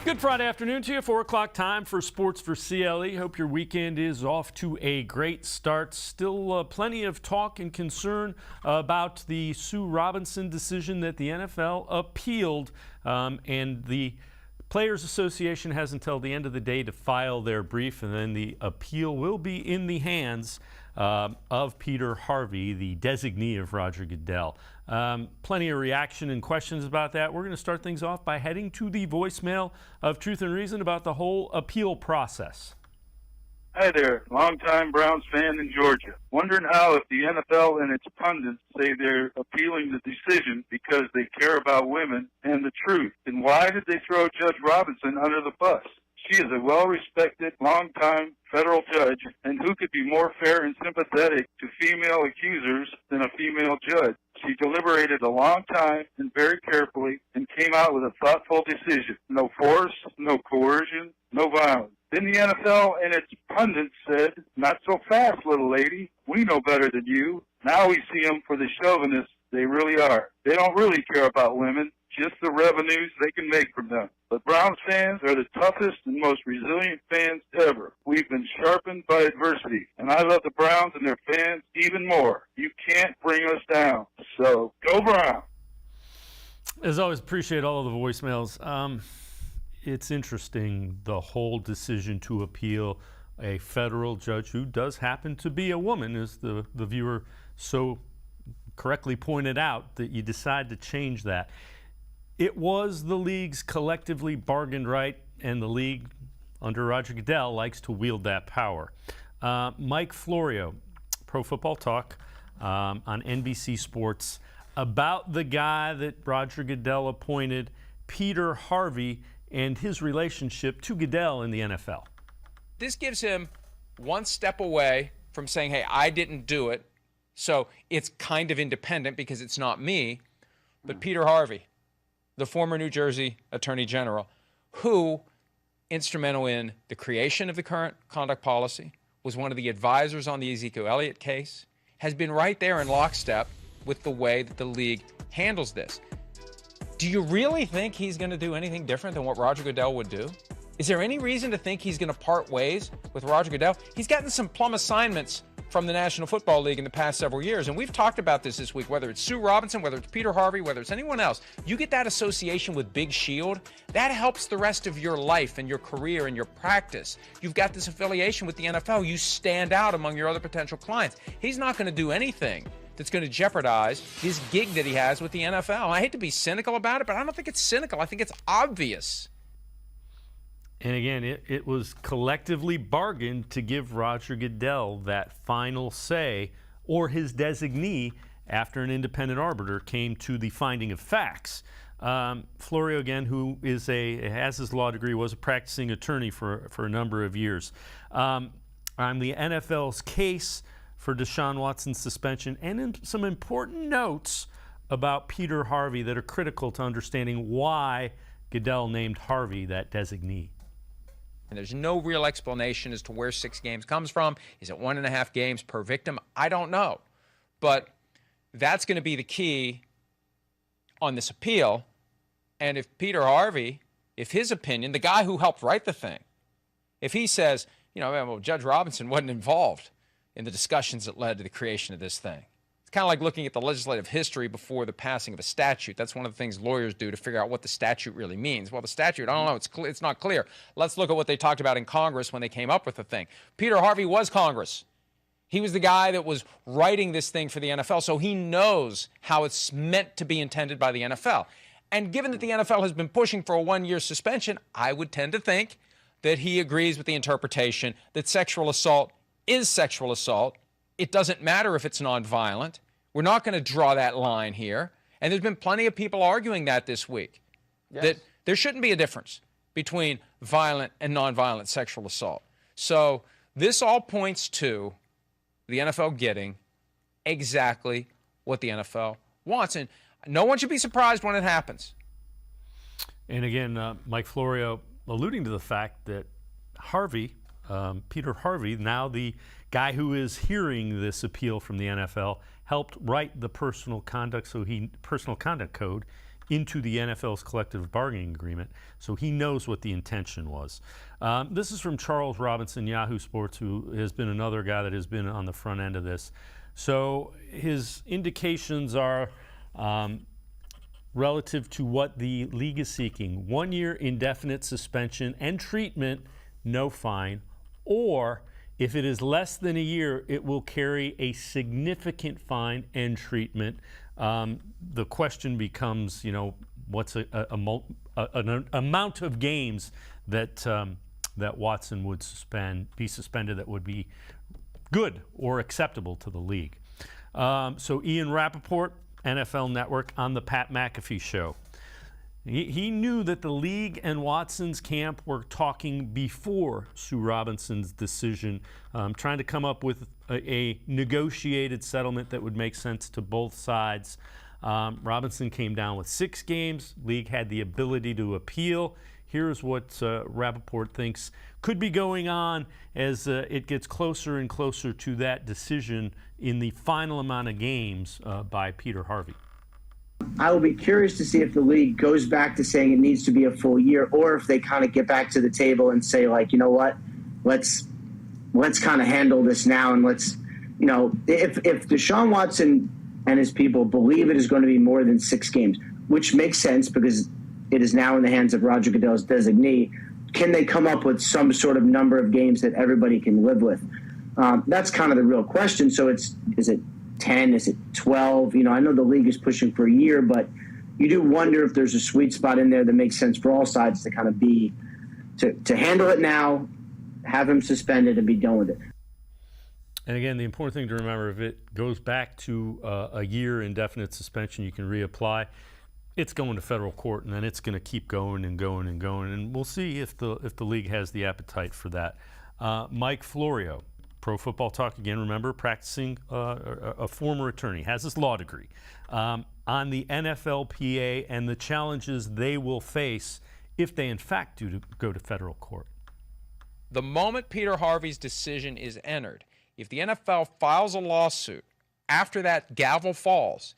Good Friday afternoon to you. 4 o'clock time for Sports for CLE. Hope your weekend is off to a great start. Still plenty of talk and concern about the Sue Robinson decision that the NFL appealed, and the Players Association has until the end of the day to file their brief, and then the appeal will be in the hands of Peter Harvey, the designee of Roger Goodell. Plenty of reaction and questions about that. We're going to start things off by heading to the voicemail of Truth and Reason about the whole appeal process. Hi there, longtime Browns fan in Georgia. Wondering how if the NFL and its pundits say they're appealing the decision because they care about women and the truth, then why did they throw Judge Robinson under the bus? She is a well-respected, long-time federal judge, and who could be more fair and sympathetic to female accusers than a female judge? She deliberated a long time and very carefully and came out with a thoughtful decision. No force, no coercion, no violence. Then the NFL and its pundits said, "Not so fast, little lady. We know better than you." Now we see them for the chauvinists they really are. They don't really care about women, just the revenues they can make from them. But Browns fans are the toughest and most resilient fans ever. We've been sharpened by adversity, and I love the Browns and their fans even more. You can't bring us down. So, go Browns! As always, appreciate all of the voicemails. It's interesting, the whole decision to appeal a federal judge who does happen to be a woman, as the viewer so correctly pointed out, that you decide to change that. It was the league's collectively bargained right, and the league under Roger Goodell likes to wield that power. Mike Florio, Pro Football Talk on NBC Sports, about the guy that Roger Goodell appointed, Peter Harvey, and his relationship to Goodell in the NFL. This gives him one step away from saying, hey, I didn't do it, so it's kind of independent because it's not me. But Peter Harvey, the former New Jersey Attorney General, who, instrumental in the creation of the current conduct policy, was one of the advisors on the Ezekiel Elliott case, has been right there in lockstep with the way that the league handles this. Do you really think he's going to do anything different than what Roger Goodell would do? Is there any reason to think he's going to part ways with Roger Goodell? He's gotten some plum assignments from the National Football League in the past several years, and we've talked about this week, whether it's Sue Robinson, whether it's Peter Harvey, whether it's anyone else. You get that association with Big Shield, that helps the rest of your life and your career and your practice. You've got this affiliation with the NFL. You stand out among your other potential clients. He's not going to do anything that's going to jeopardize his gig that he has with the NFL. I hate to be cynical about it, but I don't think it's cynical. I think it's obvious. And again, it was collectively bargained to give Roger Goodell that final say, or his designee, after an independent arbiter came to the finding of facts. Florio, again, who has his law degree, was a practicing attorney for a number of years. On the NFL's case for Deshaun Watson's suspension, and in some important notes about Peter Harvey that are critical to understanding why Goodell named Harvey that designee. And there's no real explanation as to where 6 games comes from. Is it 1.5 games per victim? I don't know. But that's going to be the key on this appeal. And if Peter Harvey, if his opinion, the guy who helped write the thing, if he says, well, Judge Robinson wasn't involved in the discussions that led to the creation of this thing. It's kind of like looking at the legislative history before the passing of a statute. That's one of the things lawyers do to figure out what the statute really means. Well, the statute, I don't know, it's not clear. Let's look at what they talked about in Congress when they came up with the thing. Peter Harvey was Congress. He was the guy that was writing this thing for the NFL, so he knows how it's meant to be intended by the NFL. And given that the NFL has been pushing for a 1-year suspension, I would tend to think that he agrees with the interpretation that sexual assault is sexual assault. It doesn't matter if it's nonviolent. We're not going to draw that line here. And there's been plenty of people arguing that this week, that there shouldn't be a difference between violent and nonviolent sexual assault. So this all points to the NFL getting exactly what the NFL wants. And no one should be surprised when it happens. And again, Mike Florio alluding to the fact that Harvey, Peter Harvey, now the guy who is hearing this appeal from the NFL, helped write the personal conduct code. into the NFL's collective bargaining agreement, so he knows what the intention was. This is from Charles Robinson, Yahoo Sports, who has been another guy that has been on the front end of this. So his indications are relative to what the league is seeking: 1 year indefinite suspension and treatment, no fine, or if it is less than a year, it will carry a significant fine and treatment. The question becomes, what's an amount of games that that Watson would be suspended that would be good or acceptable to the league. So Ian Rappaport, NFL Network, on the Pat McAfee Show. He knew that the league and Watson's camp were talking before Sue Robinson's decision, trying to come up with a negotiated settlement that would make sense to both sides. Robinson came down with 6 games. League had the ability to appeal. Here's what Rappaport thinks could be going on as it gets closer and closer to that decision in the final amount of games by Peter Harvey. I will be curious to see if the league goes back to saying it needs to be a full year, or if they kind of get back to the table and say, like, you know what, let's kind of handle this now, and let's, if Deshaun Watson and his people believe it is going to be more than 6 games, which makes sense because it is now in the hands of Roger Goodell's designee, can they come up with some sort of number of games that everybody can live with? That's kind of the real question. So is it 10? Is it 12? I know the league is pushing for a year, but you do wonder if there's a sweet spot in there that makes sense for all sides to kind of to handle it now, have him suspended, and be done with it. And again, the important thing to remember, if it goes back to a year indefinite suspension, you can reapply. It's going to federal court, and then it's going to keep going and going and going. And we'll see if the league has the appetite for that. Mike Florio, Pro Football Talk again, remember, practicing a former attorney, has his law degree, on the NFLPA and the challenges they will face if they in fact do go to federal court. The moment Peter Harvey's decision is entered, if the NFL files a lawsuit after that gavel falls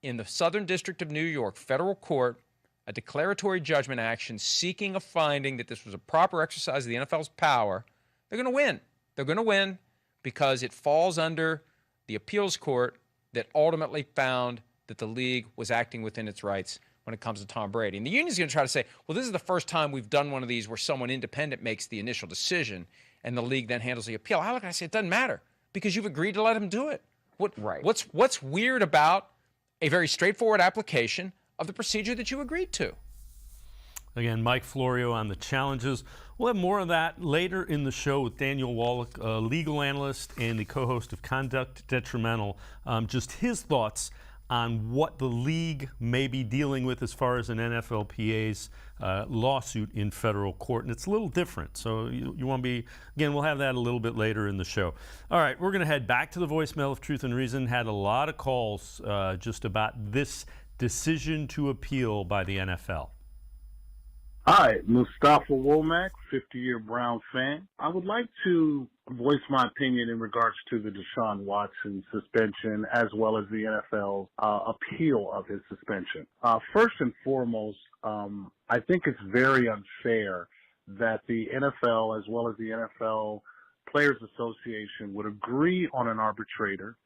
in the Southern District of New York federal court, a declaratory judgment action seeking a finding that this was a proper exercise of the NFL's power, they're going to win. They're going to win because it falls under the appeals court that ultimately found that the league was acting within its rights when it comes to Tom Brady. And the union's going to try to say, well, this is the first time we've done one of these where someone independent makes the initial decision and the league then handles the appeal. I look and I say, it doesn't matter because you've agreed to let him do it. What's weird about a very straightforward application of the procedure that you agreed to? Again, Mike Florio on the challenges. We'll have more of that later in the show with Daniel Wallach, a legal analyst and the co-host of Conduct Detrimental. Just his thoughts on what the league may be dealing with as far as an NFLPA's lawsuit in federal court. And it's a little different. So you want to be, again, we'll have that a little bit later in the show. All right, we're going to head back to the voicemail of Truth and Reason. Had a lot of calls just about this decision to appeal by the NFL. Hi, Mustafa Womack, 50-year Brown fan. I would like to voice my opinion in regards to the Deshaun Watson suspension as well as the NFL's appeal of his suspension. First and foremost, I think it's very unfair that the NFL as well as the NFL Players Association would agree on an arbitrator,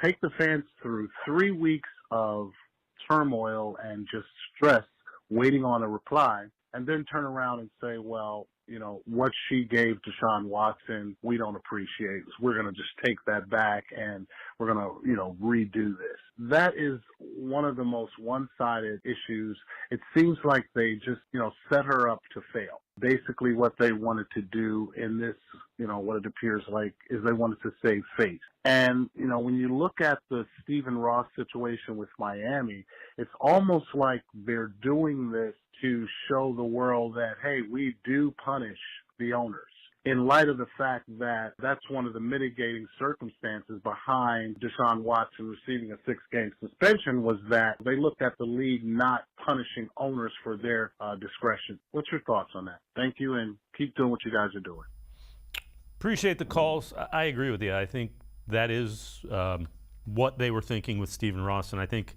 take the fans through 3 weeks of turmoil and just stress waiting on a reply, and then turn around and say, well, what she gave Deshaun Watson, we don't appreciate. So we're going to just take that back and we're going to, redo this. That is one of the most one-sided issues. It seems like they just, set her up to fail. Basically what they wanted to do in this, what it appears like is they wanted to save face. And, when you look at the Stephen Ross situation with Miami, it's almost like they're doing this to show the world that, hey, we do punish the owners, in light of the fact that that's one of the mitigating circumstances behind Deshaun Watson receiving a 6-game suspension was that they looked at the league not punishing owners for their discretion. What's your thoughts on that? Thank you, and keep doing what you guys are doing. Appreciate the calls. I agree with you. I think that is what they were thinking with Stephen Ross, and I think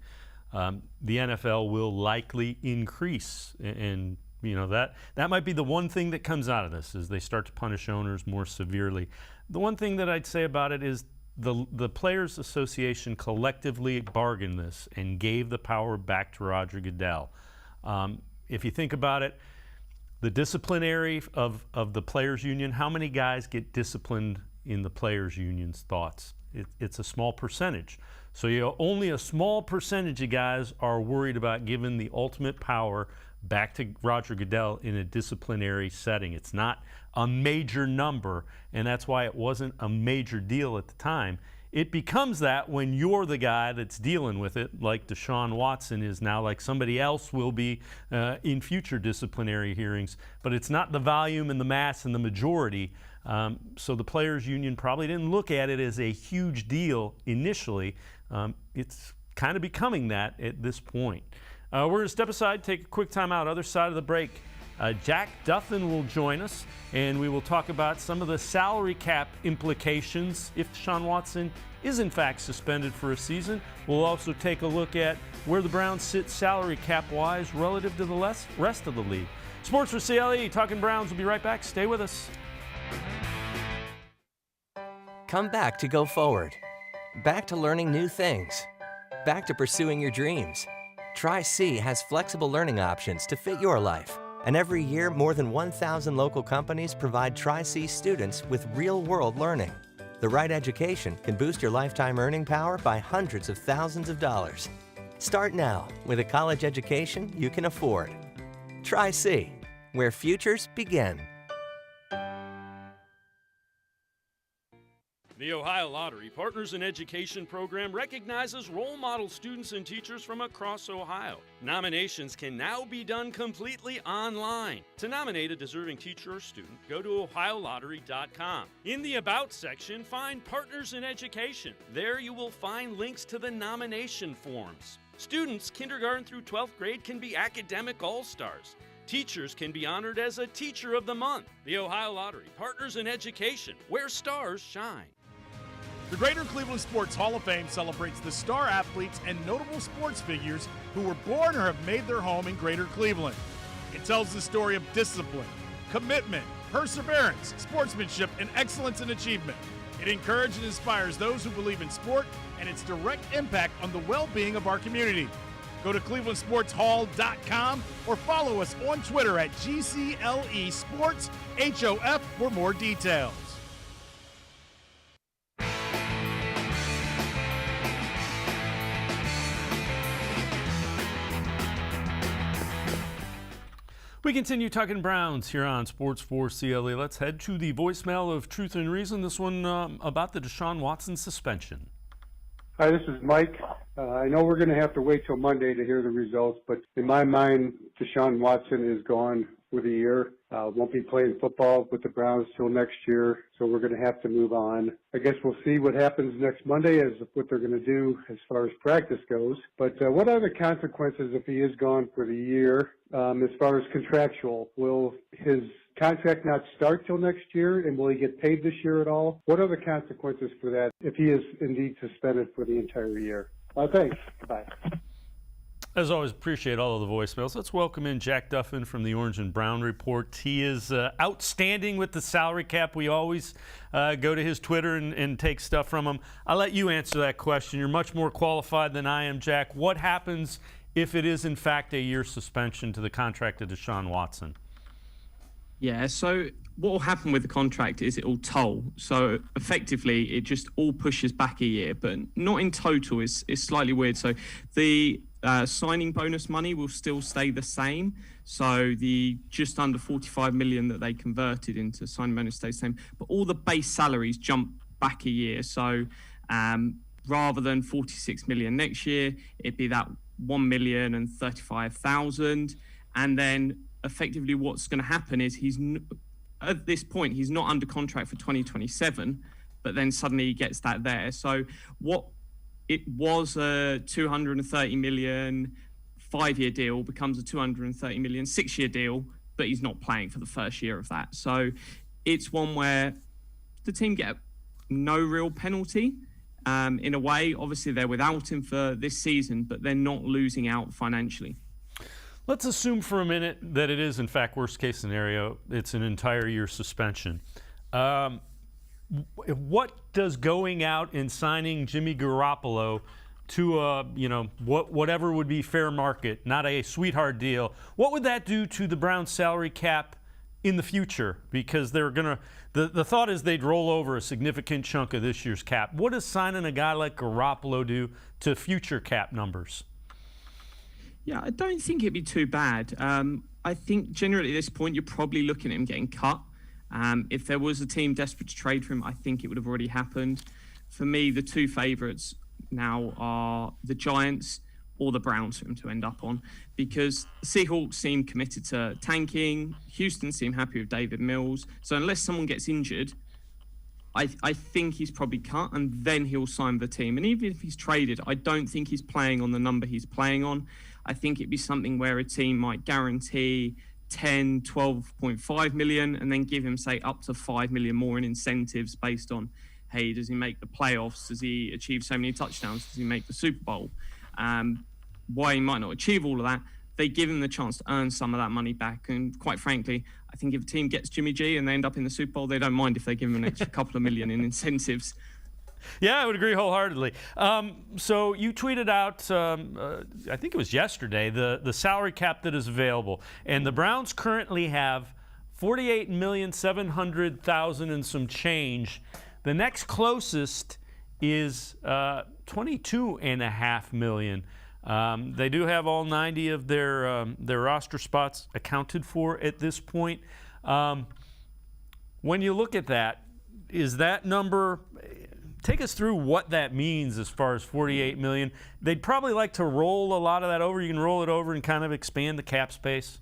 the NFL will likely increase. And that might be the one thing that comes out of this, is they start to punish owners more severely. The one thing that I'd say about it is the Players Association collectively bargained this and gave the power back to Roger Goodell. If you think about it, the disciplinary of the Players Union, how many guys get disciplined in the Players Union's thoughts? It's a small percentage. So only a small percentage of guys are worried about giving the ultimate power back to Roger Goodell in a disciplinary setting. It's not a major number, and that's why it wasn't a major deal at the time. It becomes that when you're the guy that's dealing with it, like Deshaun Watson is now, like somebody else will be in future disciplinary hearings. But it's not the volume and the mass and the majority. So the Players Union probably didn't look at it as a huge deal initially. It's kind of becoming that at this point. We're going to step aside, take a quick time out. Other side of the break, Jack Duffin will join us, and we will talk about some of the salary cap implications if Deshaun Watson is in fact suspended for a season. We'll also take a look at where the Browns sit salary cap-wise relative to the rest of the league. Sports4CLE, Talking Browns. We'll be right back. Stay with us. Come back to go forward. Back to learning new things. Back to pursuing your dreams. Tri-C has flexible learning options to fit your life. And every year, more than 1,000 local companies provide Tri-C students with real-world learning. The right education can boost your lifetime earning power by hundreds of thousands of dollars. Start now with a college education you can afford. Tri-C, where futures begin. The Ohio Lottery Partners in Education program recognizes role model students and teachers from across Ohio. Nominations can now be done completely online. To nominate a deserving teacher or student, go to OhioLottery.com. In the About section, find Partners in Education. There you will find links to the nomination forms. Students, kindergarten through 12th grade, can be academic all-stars. Teachers can be honored as a Teacher of the Month. The Ohio Lottery Partners in Education, where stars shine. The Greater Cleveland Sports Hall of Fame celebrates the star athletes and notable sports figures who were born or have made their home in Greater Cleveland. It tells the story of discipline, commitment, perseverance, sportsmanship, and excellence in achievement. It encourages and inspires those who believe in sport and its direct impact on the well-being of our community. Go to clevelandsportshall.com or follow us on Twitter at GCLE Sports HOF for more details. We continue talking Browns here on Sports4CLE. Let's head to the voicemail of Truth and Reason. This one about the Deshaun Watson suspension. Hi, this is Mike. I know we're going to have to wait till Monday to hear the results, but in my mind, Deshaun Watson is gone for the year. Won't be playing football with the Browns till next year, so we're going to have to move on. I guess we'll see what happens next Monday as what they're going to do as far as practice goes. But what are the consequences if he is gone for the year as far as contractual? Will his contract not start till next year, and will he get paid this year at all? What are the consequences for that if he is indeed suspended for the entire year? Thanks. Bye. As always, appreciate all of the voicemails. Let's welcome in Jack Duffin from the Orange and Brown Report. He is outstanding with the salary cap. We always go to his Twitter and take stuff from him. I'll let you answer that question. You're much more qualified than I am, Jack. What happens if it is, in fact, a year suspension to the contract of Deshaun Watson? Yeah, so what will happen with the contract is it will toll. So effectively, it just all pushes back a year, but not in total. It's slightly weird. So the signing bonus money will still stay the same. So the just under 45 million that they converted into signing bonus stays the same, but all the base salaries jump back a year. So rather than 46 million next year, it'd be that 1,035,000. And then effectively what's going to happen is at this point, he's not under contract for 2027, but then suddenly he gets that there. So what it was a 230 million 5-year deal becomes a 230 million 6-year deal, but he's not playing for the first year of that. So it's one where the team get no real penalty. in a way. Obviously, they're without him for this season, but they're not losing out financially. Let's assume for a minute that it is, in fact, worst case scenario, it's an entire year suspension. What does going out and signing Jimmy Garoppolo to whatever would be fair market, not a sweetheart deal, what would that do to the Browns salary cap in the future? Because they're gonna, the thought is they'd roll over a significant chunk of this year's cap. What does signing a guy like Garoppolo do to future cap numbers? Yeah, I don't think it'd be too bad. I think generally at this point, you're probably looking at him getting cut. If there was a team desperate to trade for him, I think it would have already happened. For me, the two favourites now are the Giants or the Browns for him to end up on, because the Seahawks seem committed to tanking. Houston seem happy with David Mills. So unless someone gets injured, I think he's probably cut, and then he'll sign the team. And even if he's traded, I don't think he's playing on the number he's playing on. I think it'd be something where a team might guarantee 10, 12.5 million and then give him, say, up to 5 million more in incentives based on, hey, does he make the playoffs? Does he achieve so many touchdowns? Does he make the Super Bowl? Why he might not achieve all of that, they give him the chance to earn some of that money back. And quite frankly, I think if a team gets Jimmy G and they end up in the Super Bowl, they don't mind if they give him an extra couple of million in incentives. Yeah, I would agree wholeheartedly. So you tweeted out, I think it was yesterday, the salary cap that is available. And the Browns currently have $48,700,000 and some change. The next closest is $22.5 million. They do have all 90 of their roster spots accounted for at this point. When you look at that, is that number? Take us through what that means as far as $48 million. They'd probably like to roll a lot of that over. You can roll it over and kind of expand the cap space.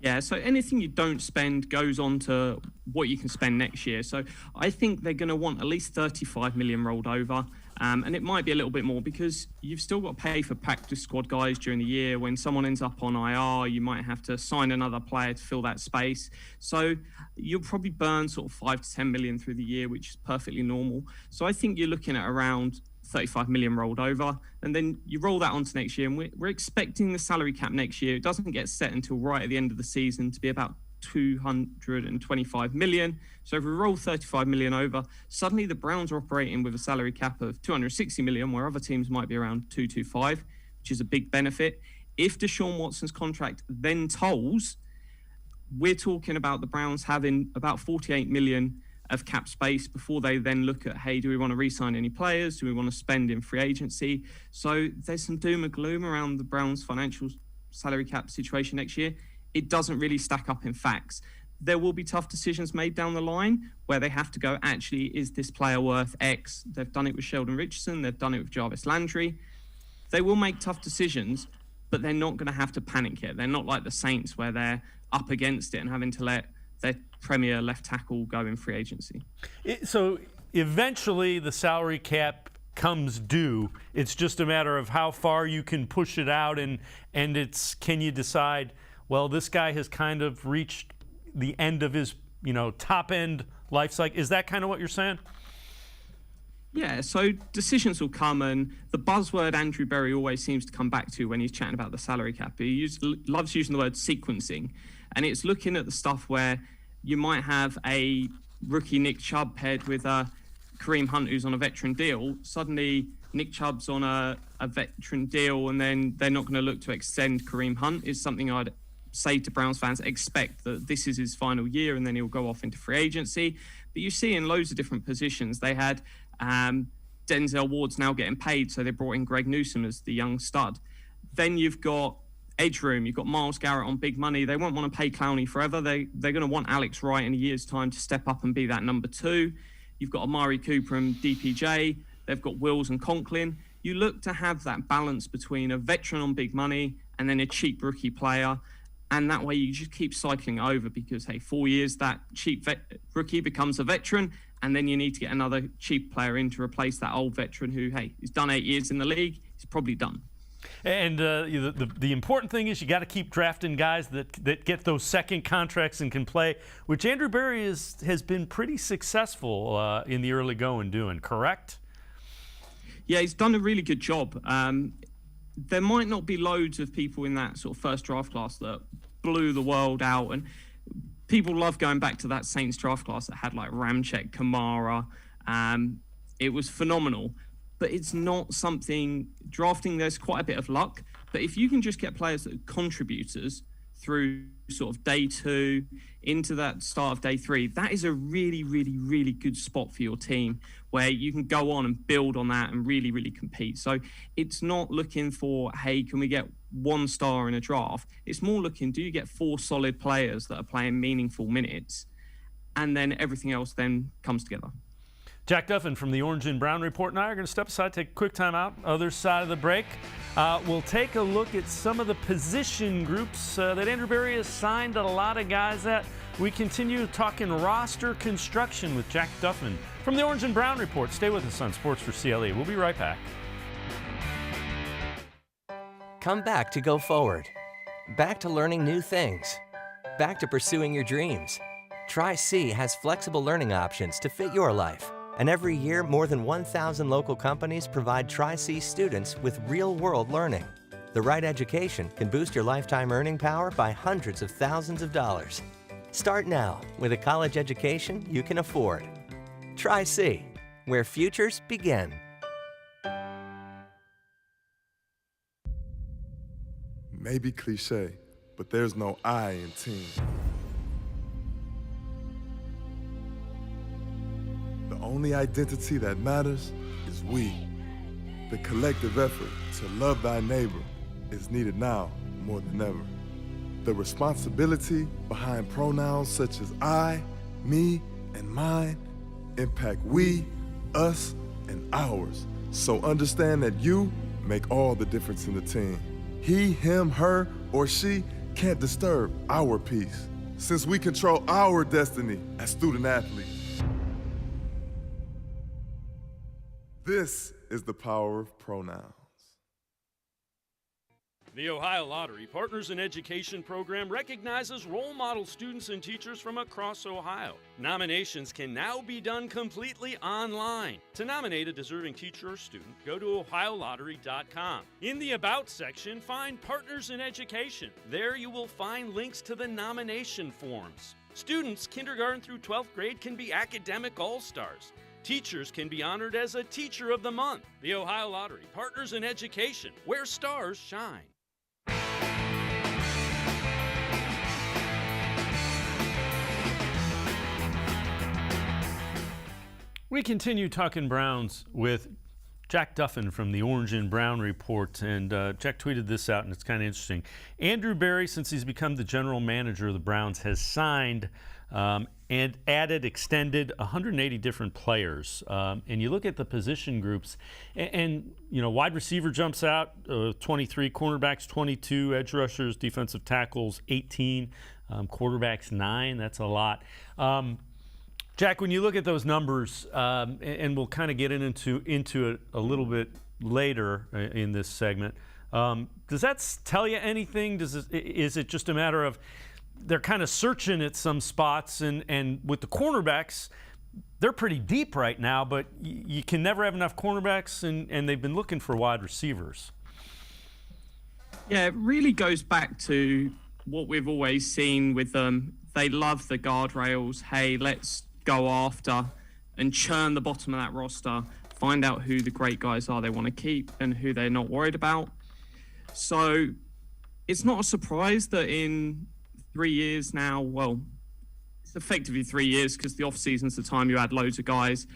Yeah, so anything you don't spend goes on to what you can spend next year. So I think they're going to want at least 35 million rolled over. And it might be a little bit more because you've still got to pay for practice squad guys during the year. When someone ends up on IR, you might have to sign another player to fill that space. So you'll probably burn sort of 5 to 10 million through the year, which is perfectly normal. So I think you're looking at around 35 million rolled over, and then you roll that onto next year. And we're expecting the salary cap next year, it doesn't get set until right at the end of the season, to be about 225 million. So if we roll 35 million over, suddenly the Browns are operating with a salary cap of 260 million, where other teams might be around 225, which is a big benefit. If Deshaun Watson's contract then tolls, we're talking about the Browns having about 48 million of cap space before they then look at, hey, do we want to re-sign any players? Do we want to spend in free agency? So there's some doom and gloom around the Browns' financial salary cap situation next year. It doesn't really stack up in facts. There will be tough decisions made down the line where they have to go, actually, is this player worth X? They've done it with Sheldon Richardson. They've done it with Jarvis Landry. They will make tough decisions, but they're not going to have to panic yet. They're not like the Saints where they're up against it and having to let their premier left tackle go in free agency. So eventually the salary cap comes due. It's just a matter of how far you can push it out, and it's, can you decide, well, this guy has kind of reached the end of his, top end life cycle. Is that kind of what you're saying? Yeah, so decisions will come, and the buzzword Andrew Berry always seems to come back to when he's chatting about the salary cap, he loves using the word sequencing, and it's looking at the stuff where you might have a rookie Nick Chubb paired with Kareem Hunt, who's on a veteran deal. Suddenly Nick Chubb's on a veteran deal, and then they're not going to look to extend Kareem Hunt. Is something I'd say to Browns fans, expect that this is his final year and then he'll go off into free agency. But you see in loads of different positions, they had Denzel Ward's now getting paid, so they brought in Greg Newsome as the young stud. Then you've got edge room, you've got Myles Garrett on big money. They won't want to pay Clowney forever. They're going to want Alex Wright in a year's time to step up and be that number 2. You've got Amari Cooper and DPJ. They've got Wills and Conklin. You look to have that balance between a veteran on big money and then a cheap rookie player. And that way you just keep cycling over because, hey, 4 years, that cheap rookie becomes a veteran, and then you need to get another cheap player in to replace that old veteran who, hey, he's done 8 years in the league. He's probably done. And the important thing is you got to keep drafting guys that get those second contracts and can play, which Andrew Berry has been pretty successful in the early going doing, correct? Yeah, he's done a really good job. There might not be loads of people in that sort of first draft class that blew the world out, and people love going back to that Saints draft class that had like Ramczyk, Kamara. It was phenomenal. But it's not something drafting. There's quite a bit of luck. But if you can just get players that are contributors through sort of day 2 into that start of day 3, that is a really, really, really good spot for your team where you can go on and build on that and really, really compete. So it's not looking for, hey, can we get 1 star in a draft? It's more looking, do you get 4 solid players that are playing meaningful minutes? And then everything else then comes together. Jack Duffin from the Orange and Brown Report and I are going to step aside, take a quick time out. Other side of the break, we'll take a look at some of the position groups that Andrew Berry has signed a lot of guys at. We continue talking roster construction with Jack Duffin from the Orange and Brown Report. Stay with us on Sports4CLE. We'll be right back. Come back to go forward. Back to learning new things. Back to pursuing your dreams. Tri-C has flexible learning options to fit your life. And every year, more than 1,000 local companies provide Tri-C students with real-world learning. The right education can boost your lifetime earning power by hundreds of thousands of dollars. Start now with a college education you can afford. Tri-C, where futures begin. Maybe cliche, but there's no I in team. The only identity that matters is we. The collective effort to love thy neighbor is needed now more than ever. The responsibility behind pronouns such as I, me, and mine impact we, us, and ours. So understand that you make all the difference in the team. He, him, her, or she can't disturb our peace, since we control our destiny as student athletes. This is the power of pronouns. The Ohio Lottery Partners in Education program recognizes role model students and teachers from across Ohio. Nominations can now be done completely online. To nominate a deserving teacher or student, go to ohiolottery.com. In the About section, find Partners in Education. There you will find links to the nomination forms. Students kindergarten through 12th grade can be academic all-stars. Teachers can be honored as a Teacher of the Month. The Ohio Lottery, Partners in Education, where stars shine. We continue talking Browns with Jack Duffin from the Orange and Brown Report, and Jack tweeted this out, and it's kind of interesting. Andrew Berry, since he's become the general manager of the Browns, has signed and extended 180 different players. And you look at the position groups, and you know, wide receiver jumps out, 23, cornerbacks 22, edge rushers, defensive tackles 18, quarterbacks 9. That's a lot. Jack, when you look at those numbers, and we'll kind of get into it a little bit later in this segment, does that tell you anything? Is it just a matter of they're kind of searching at some spots, and with the cornerbacks, they're pretty deep right now, but you can never have enough cornerbacks, and they've been looking for wide receivers. Yeah, it really goes back to what we've always seen with them. They love the guardrails. Hey, let's go after and churn the bottom of that roster, find out who the great guys are they want to keep and who they're not worried about. So it's not a surprise that in 3 years now, well, it's effectively 3 years because the off season's the time you add loads of guys,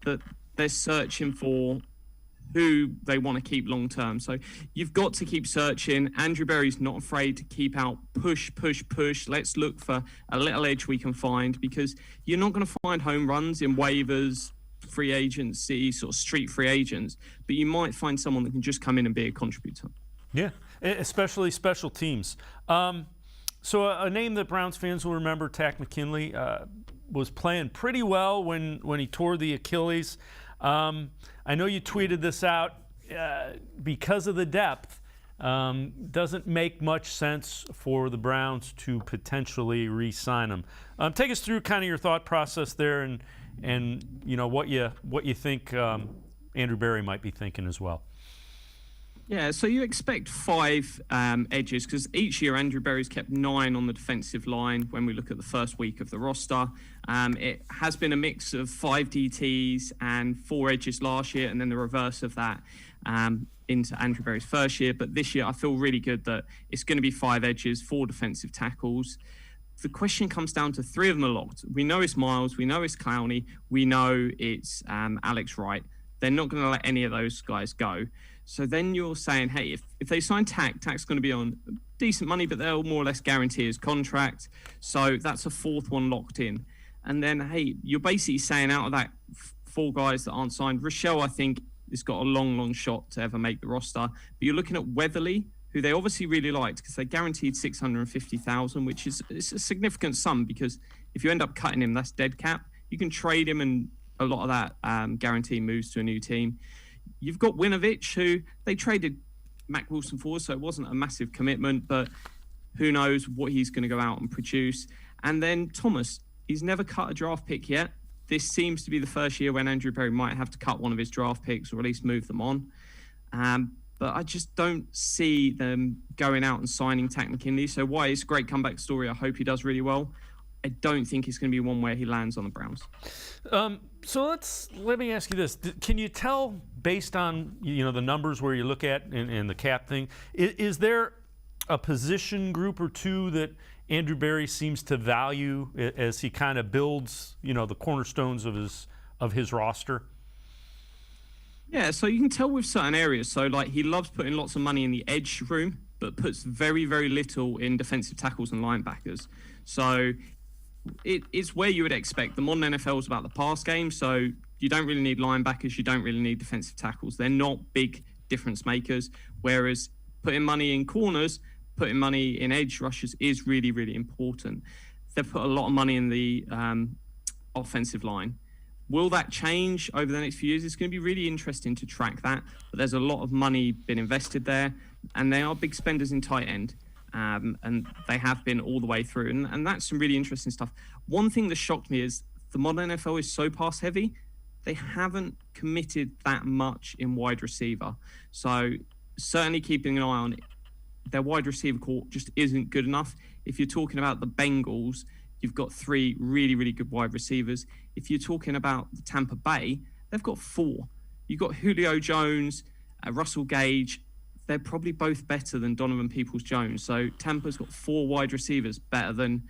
that they're searching for who they want to keep long term. So you've got to keep searching. Andrew Berry's not afraid to keep out push. Let's look for a little edge we can find, because you're not going to find home runs in waivers, free agency, sort of street free agents, but you might find someone that can just come in and be a contributor. Yeah, especially special teams. So a name that Browns fans will remember, Takk McKinley, was playing pretty well when he tore the Achilles. I know you tweeted this out. because of the depth, doesn't make much sense for the Browns to potentially re-sign him. Take us through kind of your thought process there, and you know what you think Andrew Berry might be thinking as well. Yeah, so you expect 5 edges, because each year Andrew Berry's kept 9 on the defensive line when we look at the first week of the roster. It has been a mix of 5 DTs and 4 edges last year, and then the reverse of that into Andrew Berry's first year. But this year I feel really good that it's going to be 5 edges, 4 defensive tackles. The question comes down to 3 of them are locked. We know it's Miles, we know it's Clowney, we know it's Alex Wright. They're not going to let any of those guys go. So then you're saying, hey, if they sign Tack's going to be on decent money, but they'll more or less guarantee his contract. So that's a 4th one locked in. And then, hey, you're basically saying out of that 4 guys that aren't signed, Rochelle, I think, has got a long shot to ever make the roster. But you're looking at Weatherly, who they obviously really liked because they guaranteed $650,000, which is it's a significant sum, because if you end up cutting him, that's dead cap. You can trade him, and a lot of that guarantee moves to a new team. You've got Winovich, who they traded Mac Wilson for, so it wasn't a massive commitment, but who knows what he's going to go out and produce. And then Thomas, he's never cut a draft pick yet. This seems to be the first year when Andrew Berry might have to cut one of his draft picks, or at least move them on. But I just don't see them going out and signing Tack McKinley. So why it's a great comeback story. I hope he does really well. I don't think it's going to be one where he lands on the Browns. So let me ask you this: can you tell, based on the numbers where you look at and the cap thing, is there a position group or two that Andrew Berry seems to value as he kind of builds the cornerstones of his roster? Yeah, so you can tell with certain areas. So like he loves putting lots of money in the edge room, but puts very, very little in defensive tackles and linebackers. So it's where you would expect. The modern NFL is about the pass game, so you don't really need linebackers, you don't really need defensive tackles. They're not big difference makers, whereas putting money in corners, putting money in edge rushers is really, really important. They've put a lot of money in the offensive line. Will that change over the next few years? It's going to be really interesting to track that, but there's a lot of money been invested there, and they are big spenders in tight end. And they have been all the way through. And that's some really interesting stuff. One thing that shocked me is the modern NFL is so pass heavy, they haven't committed that much in wide receiver. So certainly keeping an eye on it. Their wide receiver core just isn't good enough. If you're talking about the Bengals, you've got 3 really, really good wide receivers. If you're talking about the Tampa Bay, they've got 4. You've got Julio Jones, Russell Gage. They're probably both better than Donovan Peoples-Jones. So Tampa's got 4 wide receivers better than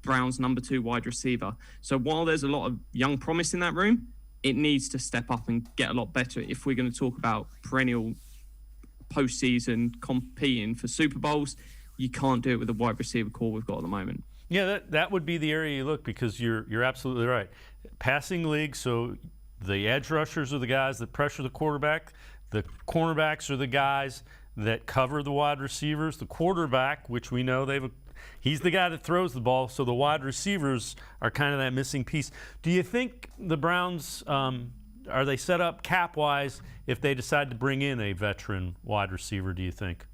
Brown's number 2 wide receiver. So while there's a lot of young promise in that room, it needs to step up and get a lot better if we're going to talk about perennial postseason competing for Super Bowls. You can't do it with the wide receiver core we've got at the moment. Yeah, that would be the area you look, because you're absolutely right. Passing league, so the edge rushers are the guys that pressure the quarterback. The cornerbacks are the guys that cover the wide receivers. The quarterback, which we know he's the guy that throws the ball, so the wide receivers are kind of that missing piece. Do you think the Browns, are they set up cap-wise if they decide to bring in a veteran wide receiver, do you think?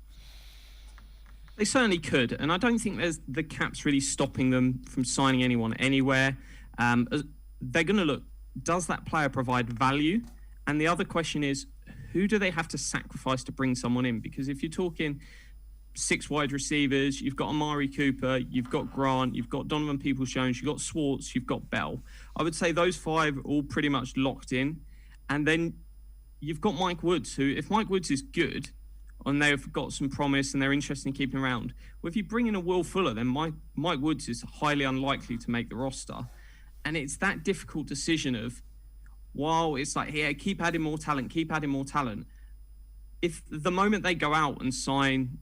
They certainly could, and I don't think the cap's really stopping them from signing anyone anywhere. They're going to look, does that player provide value? And the other question is, who do they have to sacrifice to bring someone in? Because if you're talking 6 wide receivers, you've got Amari Cooper, you've got Grant, you've got Donovan Peoples-Jones, you've got Swartz, you've got Bell. I would say those 5 are all pretty much locked in. And then you've got Mike Woods, who, if Mike Woods is good and they've got some promise and they're interested in keeping around, well, if you bring in a Will Fuller, then Mike Woods is highly unlikely to make the roster. And it's that difficult decision of, while it's like, yeah, keep adding more talent. If the moment they go out and sign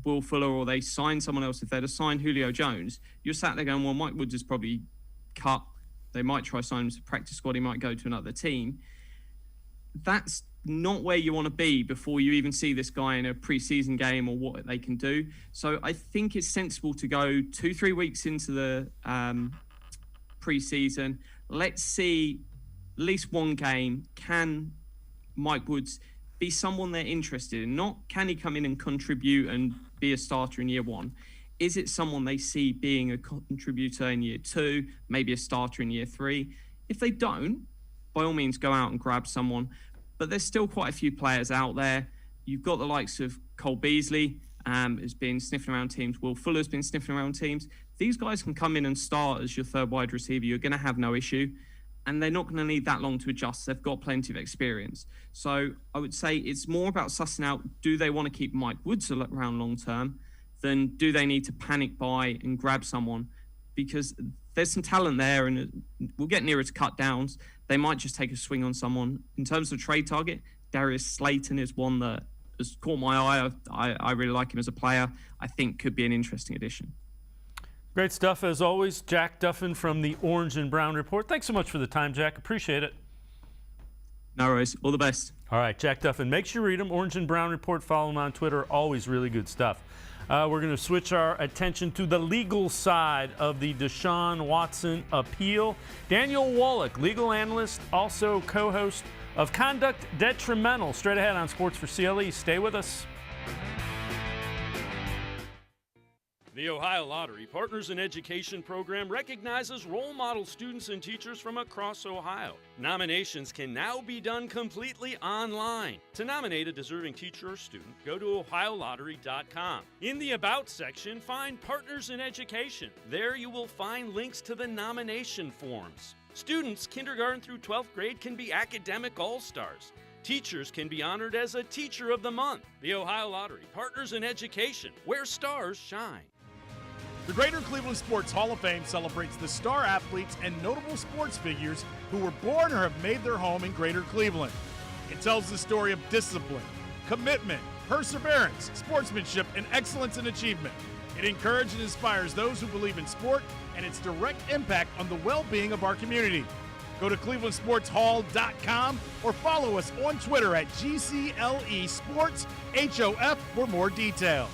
Will Fuller or they sign someone else, if they'd have signed Julio Jones, you're sat there going, well, Mike Woods is probably cut. They might try signing him to practice squad. He might go to another team. That's not where you want to be before you even see this guy in a preseason game or what they can do. So I think it's sensible to go 2-3 weeks into the preseason. Let's see at least one game. Can Mike Woods be someone they're interested in? Not can he come in and contribute and be a starter in year one? Is it someone they see being a contributor in year two, maybe a starter in year three? If they don't, by all means, go out and grab someone. But there's still quite a few players out there. You've got the likes of Cole Beasley, has been sniffing around teams. Will Fuller's been sniffing around teams. These guys can come in and start as your third wide receiver. You're going to have no issue. And they're not going to need that long to adjust. They've got plenty of experience. So I would say it's more about sussing out, do they want to keep Mike Woods around long term, than do they need to panic buy and grab someone? Because there's some talent there, and we'll get nearer to cut downs. They might just take a swing on someone. In terms of trade target, Darius Slayton is one that has caught my eye. I really like him as a player. I think could be an interesting addition. Great stuff, as always. Jack Duffin from the Orange and Brown Report. Thanks so much for the time, Jack. Appreciate it. No worries. All the best. All right, Jack Duffin. Make sure you read him. Orange and Brown Report. Follow him on Twitter. Always really good stuff. We're going to switch our attention to the legal side of the Deshaun Watson appeal. Daniel Wallach, legal analyst, also co-host of Conduct Detrimental. Straight ahead on Sports4CLE. Stay with us. The Ohio Lottery Partners in Education program recognizes role model students and teachers from across Ohio. Nominations can now be done completely online. To nominate a deserving teacher or student, go to ohiolottery.com. In the About section, find Partners in Education. There you will find links to the nomination forms. Students, kindergarten through 12th grade, can be academic all-stars. Teachers can be honored as a Teacher of the Month. The Ohio Lottery Partners in Education, where stars shine. The Greater Cleveland Sports Hall of Fame celebrates the star athletes and notable sports figures who were born or have made their home in Greater Cleveland. It tells the story of discipline, commitment, perseverance, sportsmanship, and excellence in achievement. It encourages and inspires those who believe in sport and its direct impact on the well-being of our community. Go to clevelandsportshall.com or follow us on Twitter at GCLE Sports HOF for more details.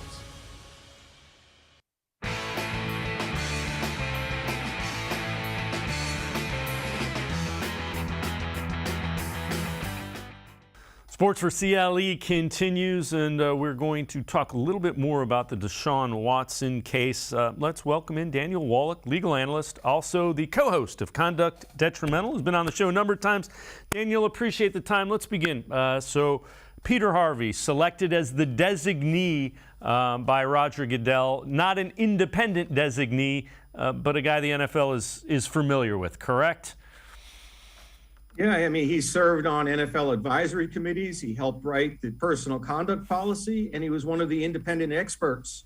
Sports4CLE continues, and we're going to talk a little bit more about the Deshaun Watson case. Let's welcome in Daniel Wallach, legal analyst, also the co-host of Conduct Detrimental, who's been on the show a number of times. Daniel, appreciate the time. Let's begin. So Peter Harvey, selected as the designee by Roger Goodell, not an independent designee, but a guy the NFL is familiar with, correct? Yeah, I mean, he served on NFL advisory committees. He helped write the personal conduct policy, and he was one of the independent experts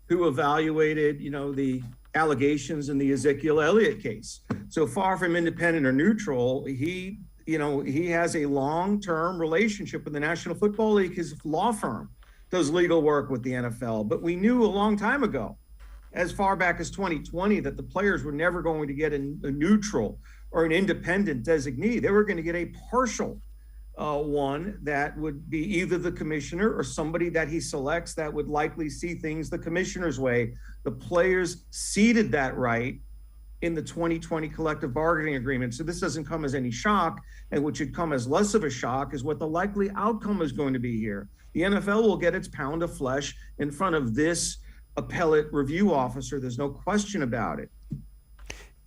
who evaluated, the allegations in the Ezekiel Elliott case. So far from independent or neutral, he has a long-term relationship with the National Football League. His law firm does legal work with the NFL. But we knew a long time ago, as far back as 2020, that the players were never going to get a neutral or an independent designee. They were going to get a partial one that would be either the commissioner or somebody that he selects that would likely see things the commissioner's way. The players ceded that right in the 2020 collective bargaining agreement. So this doesn't come as any shock, and what should come as less of a shock is what the likely outcome is going to be here. The NFL will get its pound of flesh in front of this appellate review officer. There's no question about it.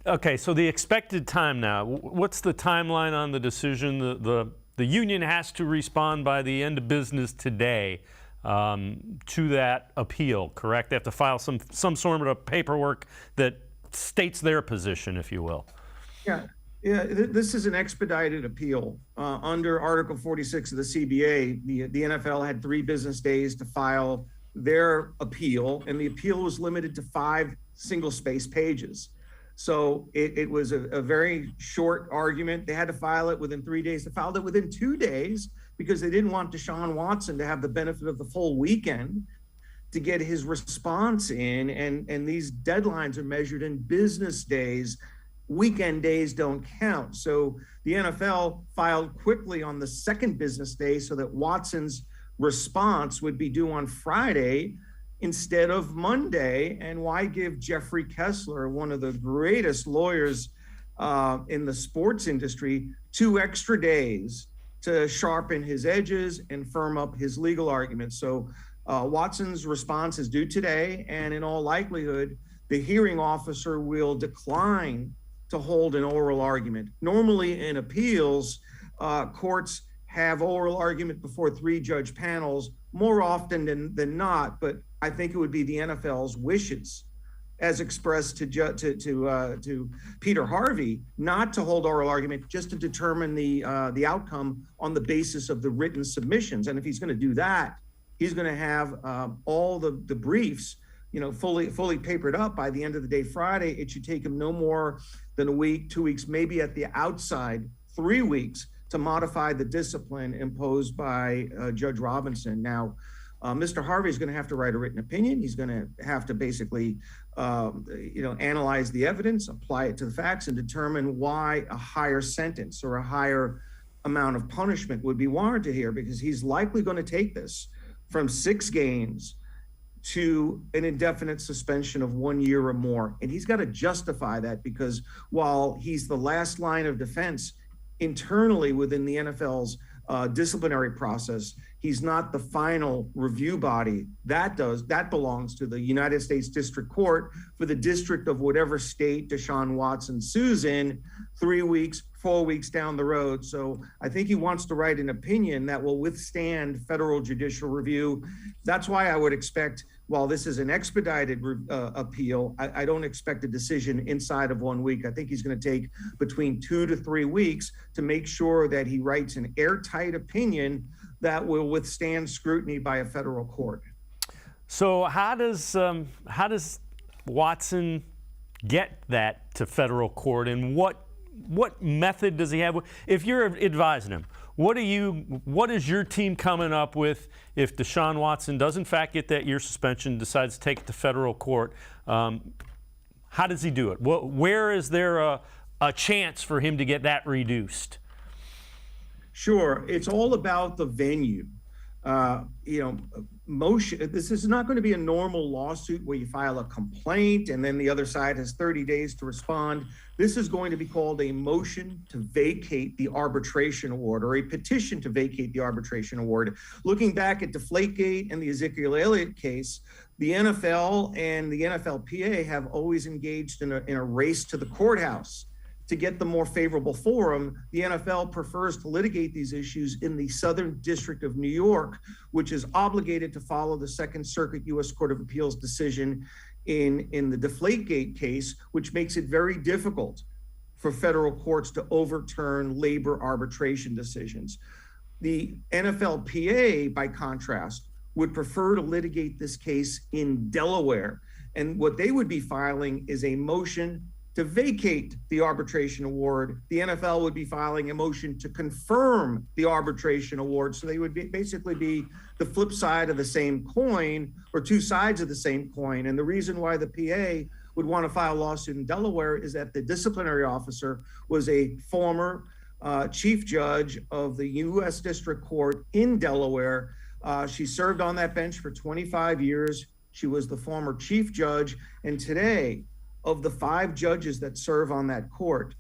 Okay, so the expected time now, what's the timeline on the decision? The union has to respond by the end of business today to that appeal, correct? They have to file some sort of paperwork that states their position, if you will. Yeah, this is an expedited appeal. Under Article 46 of the CBA, the NFL had 3 business days to file their appeal, and the appeal was limited to 5 single-space pages. So it was a very short argument. They had to file it within 3 days. They filed it within 2 days because they didn't want Deshaun Watson to have the benefit of the full weekend to get his response in. And these deadlines are measured in business days. Weekend days don't count. So the NFL filed quickly on the second business day so that Watson's response would be due on Friday instead of Monday. And why give Jeffrey Kessler, one of the greatest lawyers in the sports industry, 2 extra days to sharpen his edges and firm up his legal arguments. So Watson's response is due today, and in all likelihood, the hearing officer will decline to hold an oral argument. Normally in appeals, courts have oral argument before 3-judge panels more often than not, but I think it would be the NFL's wishes, as expressed to Peter Harvey, not to hold oral argument, just to determine the outcome on the basis of the written submissions. And if he's going to do that, he's going to have all the briefs, fully papered up by the end of the day Friday. It should take him no more than a week, 2 weeks, maybe at the outside 3 weeks to modify the discipline imposed by Judge Robinson. Now, Mr. Harvey is going to have to write a written opinion. He's going to have to basically, analyze the evidence, apply it to the facts, and determine why a higher sentence or a higher amount of punishment would be warranted here, because he's likely going to take this from 6 games to an indefinite suspension of 1 year or more. And he's got to justify that, because while he's the last line of defense internally within the NFL's disciplinary process, he's not the final review body. That belongs to the United States District Court for the district of whatever state Deshaun Watson sues in 3 weeks, 4 weeks down the road. So I think he wants to write an opinion that will withstand federal judicial review. That's why I would expect, while this is an expedited appeal, I don't expect a decision inside of 1 week. I think he's going to take between 2 to 3 weeks to make sure that he writes an airtight opinion that will withstand scrutiny by a federal court. So how does Watson get that to federal court, and what method does he have? If you're advising him, what is your team coming up with if Deshaun Watson does in fact get that year suspension, decides to take it to federal court? How does he do it? Where is there a chance for him to get that reduced? Sure, it's all about the venue. Motion. This is not going to be a normal lawsuit where you file a complaint and then the other side has 30 days to respond. This is going to be called a motion to vacate the arbitration award, or a petition to vacate the arbitration award. Looking back at Deflategate and the Ezekiel Elliott case, the NFL and the NFLPA have always engaged in a race to the courthouse to get the more favorable forum. The NFL prefers to litigate these issues in the Southern District of New York, which is obligated to follow the Second Circuit U.S. Court of Appeals decision in the Deflategate case, which makes it very difficult for federal courts to overturn labor arbitration decisions. The NFLPA, by contrast, would prefer to litigate this case in Delaware. And what they would be filing is a motion to vacate the arbitration award. The NFL would be filing a motion to confirm the arbitration award. So they would basically be the flip side of the same coin, or two sides of the same coin. And the reason why the PA would want to file a lawsuit in Delaware is that the disciplinary officer was a former chief judge of the U.S. District Court in Delaware. She served on that bench for 25 years. She was the former chief judge. And today, of the 5 judges that serve on that court,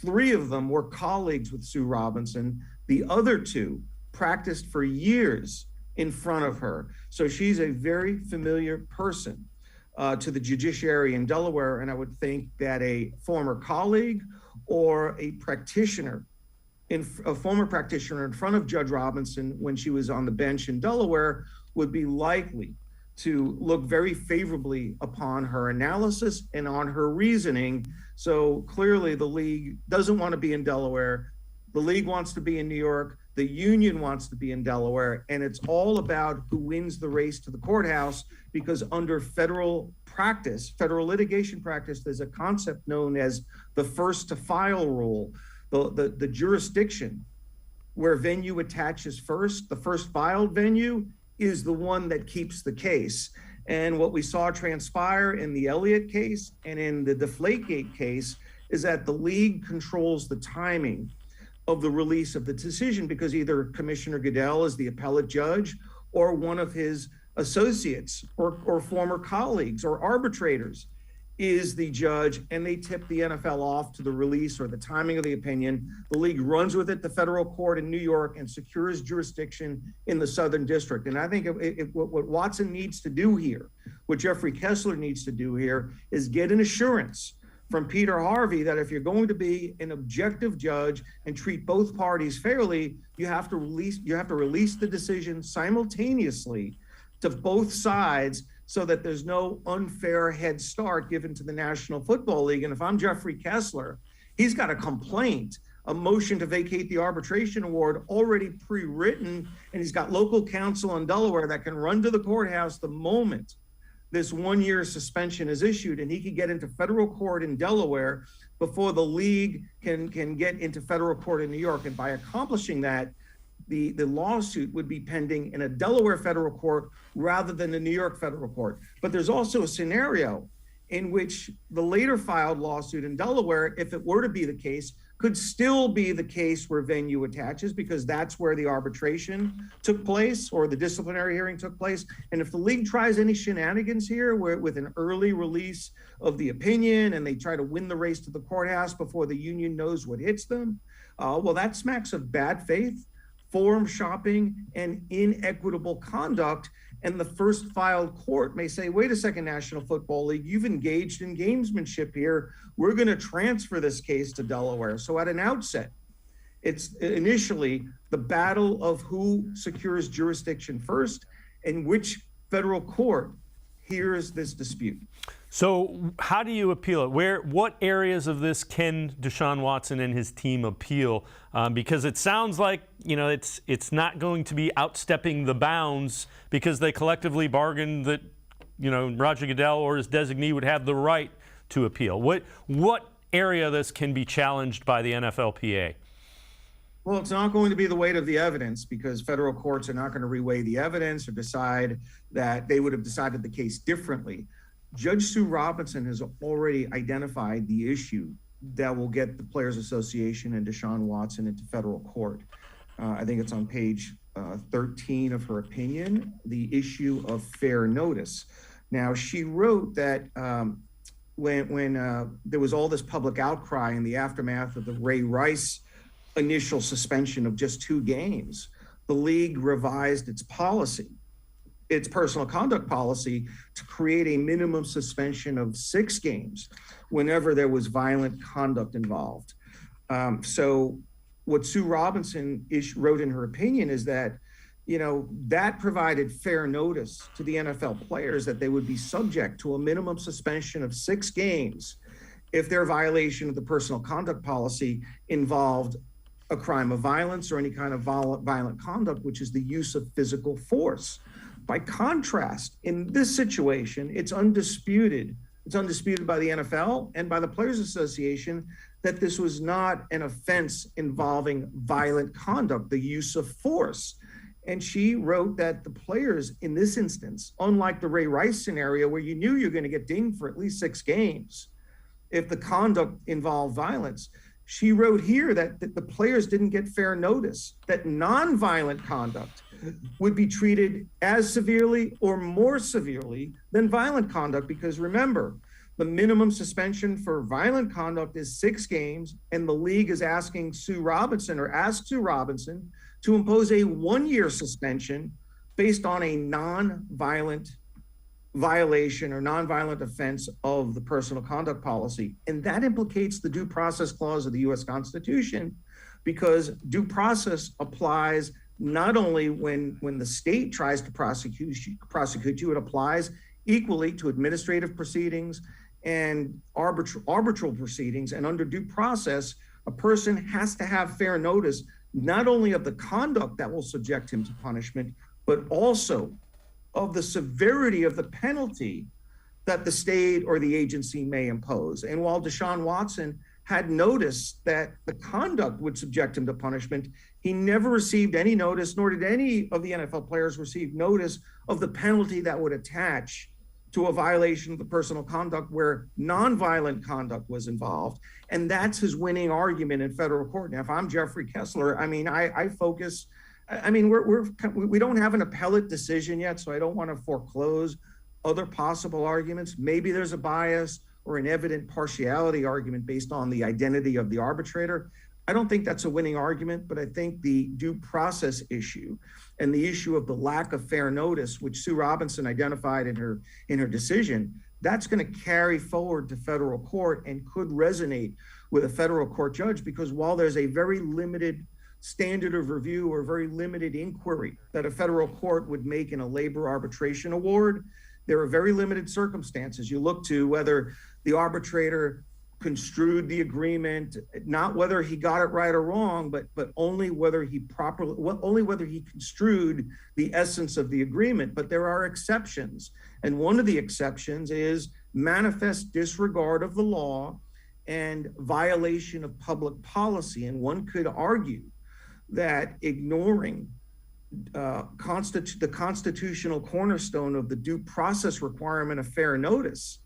3 of them were colleagues with Sue Robinson. The other 2 practiced for years in front of her. So she's a very familiar person to the judiciary in Delaware. And I would think that a former colleague or a former practitioner in front of Judge Robinson when she was on the bench in Delaware would be likely to look very favorably upon her analysis and on her reasoning. So clearly the league doesn't want to be in Delaware. The league wants to be in New York. The union wants to be in Delaware. And it's all about who wins the race to the courthouse, because under federal litigation practice, there's a concept known as the first to file rule. The jurisdiction where venue attaches first, the first filed venue, is the one that keeps the case. And what we saw transpire in the Elliott case and in the Deflategate case is that the league controls the timing of the release of the decision, because either Commissioner Goodell is the appellate judge, or one of his associates or former colleagues or arbitrators is the judge, and they tip the NFL off to the release or the timing of the opinion. The league runs with it to federal court in New York and secures jurisdiction in the Southern District. And I think what Watson needs to do here, what Jeffrey Kessler needs to do here, is get an assurance from Peter Harvey that if you're going to be an objective judge and treat both parties fairly, you have to release the decision simultaneously to both sides, so that there's no unfair head start given to the National Football League. And if I'm Jeffrey Kessler, he's got a complaint, a motion to vacate the arbitration award already pre-written, and he's got local counsel in Delaware that can run to the courthouse the moment this 1-year suspension is issued, and he can get into federal court in Delaware before the league can get into federal court in New York. And by accomplishing that, the lawsuit would be pending in a Delaware federal court rather than the New York federal court. But there's also a scenario in which the later filed lawsuit in Delaware, if it were to be the case, could still be the case where venue attaches, because that's where the arbitration took place or the disciplinary hearing took place. And if the league tries any shenanigans here with an early release of the opinion and they try to win the race to the courthouse before the union knows what hits them, well, that smacks of bad faith, forum shopping, and inequitable conduct. And the first filed court may say, wait a second, National Football League, you've engaged in gamesmanship here. We're going to transfer this case to Delaware. So at an outset, it's initially the battle of who secures jurisdiction first and which federal court hears this dispute. So how do you appeal it? What areas of this can Deshaun Watson and his team appeal? Because it sounds like, it's not going to be outstepping the bounds because they collectively bargained that, Roger Goodell or his designee would have the right to appeal. What area of this can be challenged by the NFLPA? Well, it's not going to be the weight of the evidence, because federal courts are not going to reweigh the evidence or decide that they would have decided the case differently. Judge Sue Robinson has already identified the issue that will get the Players Association and Deshaun Watson into federal court. I think it's on page 13 of her opinion, the issue of fair notice. Now, she wrote that when there was all this public outcry in the aftermath of the Ray Rice initial suspension of just 2 games, the league revised its policy, its personal conduct policy, to create a minimum suspension of 6 games whenever there was violent conduct involved. So what Sue Robinson wrote in her opinion is that, that provided fair notice to the NFL players that they would be subject to a minimum suspension of 6 games if their violation of the personal conduct policy involved a crime of violence or any kind of violent conduct, which is the use of physical force. By contrast, in this situation, it's undisputed. It's undisputed by the NFL and by the Players Association that this was not an offense involving violent conduct, the use of force. And she wrote that the players in this instance, unlike the Ray Rice scenario where you knew you're going to get dinged for at least 6 games if the conduct involved violence, she wrote here that the players didn't get fair notice, that nonviolent conduct would be treated as severely or more severely than violent conduct. Because remember, the minimum suspension for violent conduct is 6 games, and the league is asking Sue Robinson to impose a 1-year suspension based on a non-violent violation or nonviolent offense of the personal conduct policy. And that implicates the due process clause of the U.S. Constitution, because due process applies not only when the state tries to prosecute you, it applies equally to administrative proceedings and arbitral proceedings. And under due process, a person has to have fair notice not only of the conduct that will subject him to punishment, but also of the severity of the penalty that the state or the agency may impose. And while Deshaun Watson had noticed that the conduct would subject him to punishment, he never received any notice, nor did any of the NFL players receive notice of the penalty that would attach to a violation of the personal conduct where nonviolent conduct was involved. And that's his winning argument in federal court. Now, if I'm Jeffrey Kessler, I focus. We don't have an appellate decision yet, so I don't want to foreclose other possible arguments. Maybe there's a bias, or an evident partiality argument based on the identity of the arbitrator. I don't think that's a winning argument, but I think the due process issue and the issue of the lack of fair notice, which Sue Robinson identified in her decision, that's going to carry forward to federal court and could resonate with a federal court judge, because while there's a very limited standard of review or very limited inquiry that a federal court would make in a labor arbitration award, there are very limited circumstances. You look to whether the arbitrator construed the agreement, not whether he got it right or wrong, but only whether he construed the essence of the agreement. But there are exceptions. And one of the exceptions is manifest disregard of the law and violation of public policy. And one could argue that ignoring the constitutional cornerstone of the due process requirement of fair notice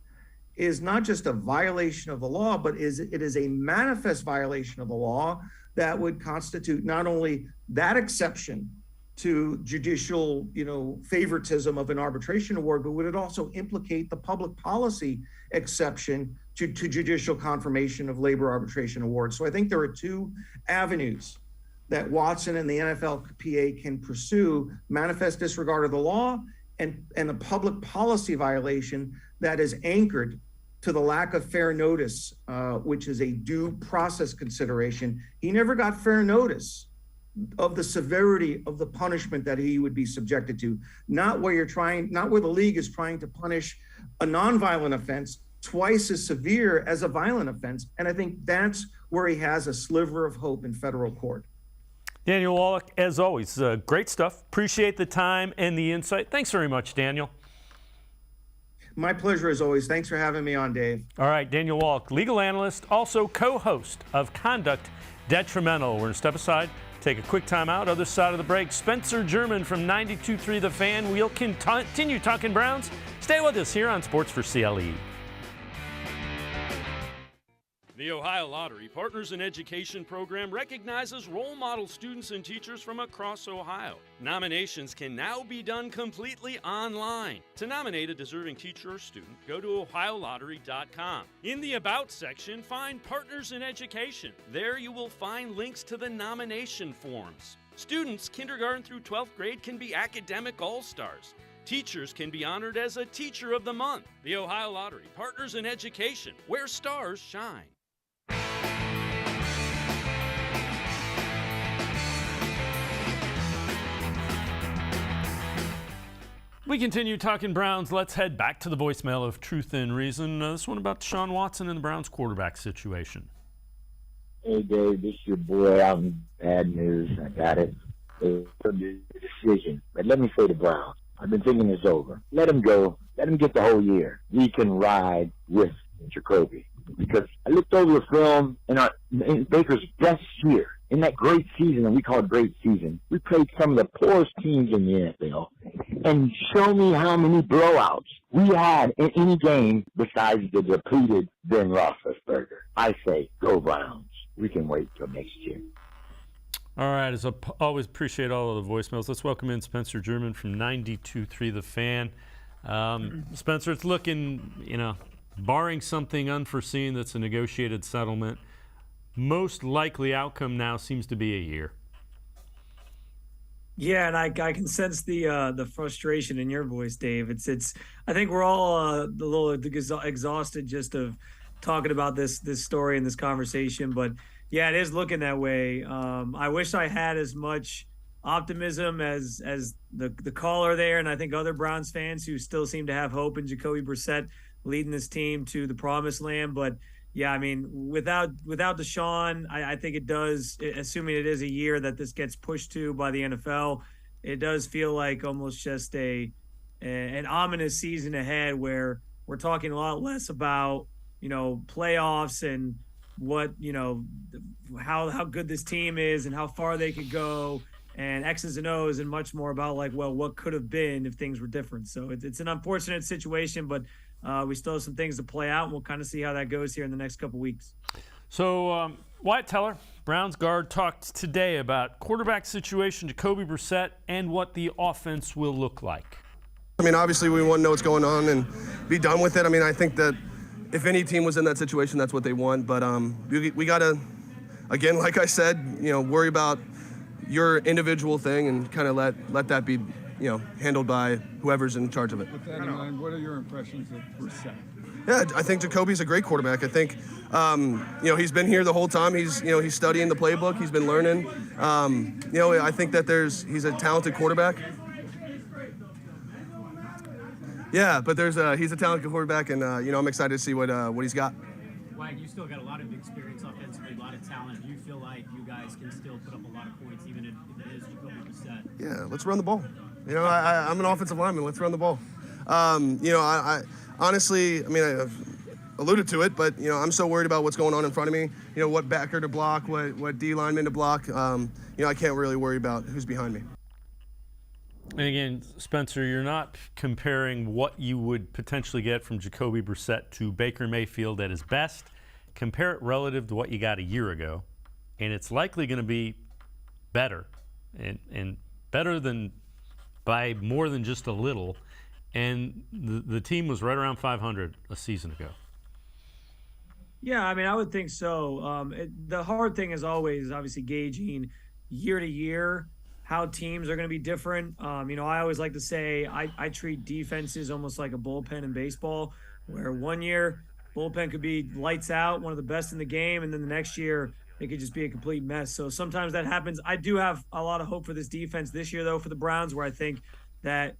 is not just a violation of the law, but it is a manifest violation of the law that would constitute not only that exception to judicial, favoritism of an arbitration award, but would it also implicate the public policy exception to judicial confirmation of labor arbitration awards. So I think there are two avenues that Watson and the NFLPA can pursue: manifest disregard of the law and the public policy violation that is anchored to the lack of fair notice, which is a due process consideration. He never got fair notice of the severity of the punishment that he would be subjected to, not where the league is trying to punish a nonviolent offense twice as severe as a violent offense. And I think that's where he has a sliver of hope in federal court. Daniel Wallach, as always, great stuff. Appreciate the time and the insight. Thanks very much, Daniel. My pleasure as always. Thanks for having me on, Dave. All right, Daniel Wallach, legal analyst, also co-host of Conduct Detrimental. We're going to step aside, take a quick time out. Other side of the break, Spencer German from 92.3 The Fan. We'll continue talking Browns. Stay with us here on Sports4CLE. The Ohio Lottery Partners in Education program recognizes role model students and teachers from across Ohio. Nominations can now be done completely online. To nominate a deserving teacher or student, go to ohiolottery.com. In the About section, find Partners in Education. There you will find links to the nomination forms. Students kindergarten through 12th grade can be academic all-stars. Teachers can be honored as a Teacher of the Month. The Ohio Lottery Partners in Education, where stars shine. We continue talking Browns. Let's head back to the voicemail of Truth and Reason. This one about Deshaun Watson and the Browns quarterback situation. Hey, Dave, this is your boy out in bad news. I got it. They took the decision. But let me say the Browns. I've been thinking this over. Let him go. Let him get the whole year. We can ride with Jacoby. Because I looked over the film in Baker's best year. In that great season, and we call it great season, we played some of the poorest teams in the NFL. And show me how many blowouts we had in any game besides the depleted Ben Roethlisberger. I say, go Browns. We can wait till next year. All right, as I always appreciate all of the voicemails. Let's welcome in Spencer German from 92.3 The Fan. Spencer, it's looking, barring something unforeseen that's a negotiated settlement, most likely outcome now seems to be a year. Yeah, and I can sense the frustration in your voice, Dave. It's I think we're all a little exhausted just of talking about this story and this conversation. But yeah, it is looking that way. I wish I had as much optimism as the caller there, and I think other Browns fans who still seem to have hope in Jacoby Brissett leading this team to the promised land. But yeah, I mean, without Deshaun, I think it does, assuming it is a year that this gets pushed to by the NFL, it does feel like almost just an ominous season ahead where we're talking a lot less about, playoffs and what, how good this team is and how far they could go and X's and O's, and much more about what could have been if things were different. So it's an unfortunate situation, but we still have some things to play out, and we'll kind of see how that goes here in the next couple weeks. So Wyatt Teller, Browns guard, talked today about quarterback situation, Jacoby Brissett, and what the offense will look like. I mean, obviously we want to know what's going on and be done with it. I mean, I think that if any team was in that situation, that's what they want. But we got to, again, like I said, worry about your individual thing and kind of let that be, handled by whoever's in charge of it. With that in mind, what are your impressions of Brissett? Yeah, I think Jacoby's a great quarterback. I think, he's been here the whole time. He's studying the playbook. He's been learning. I think that he's a talented quarterback. Yeah, but he's a talented quarterback, and I'm excited to see what he's got. Wag, you still got a lot of experience offensively, a lot of talent. Do you feel like you guys can still put up a lot of points, even if it is Jacoby Brissett? Yeah, let's run the ball. I'm an offensive lineman. Let's run the ball. I honestly, I alluded to it, but I'm so worried about what's going on in front of me. What backer to block, what D lineman to block. I can't really worry about who's behind me. And again, Spencer, you're not comparing what you would potentially get from Jacoby Brissett to Baker Mayfield at his best. Compare it relative to what you got a year ago, and it's likely going to be better, and better than by more than just a little. And the team was right around 500 a season ago. Yeah, I would think so. The hard thing is always obviously gauging year to year how teams are going to be different. I always like to say I treat defenses almost like a bullpen in baseball, where one year bullpen could be lights out, one of the best in the game, and then the next year it could just be a complete mess. So sometimes that happens. I do have a lot of hope for this defense this year, though, for the Browns, where I think that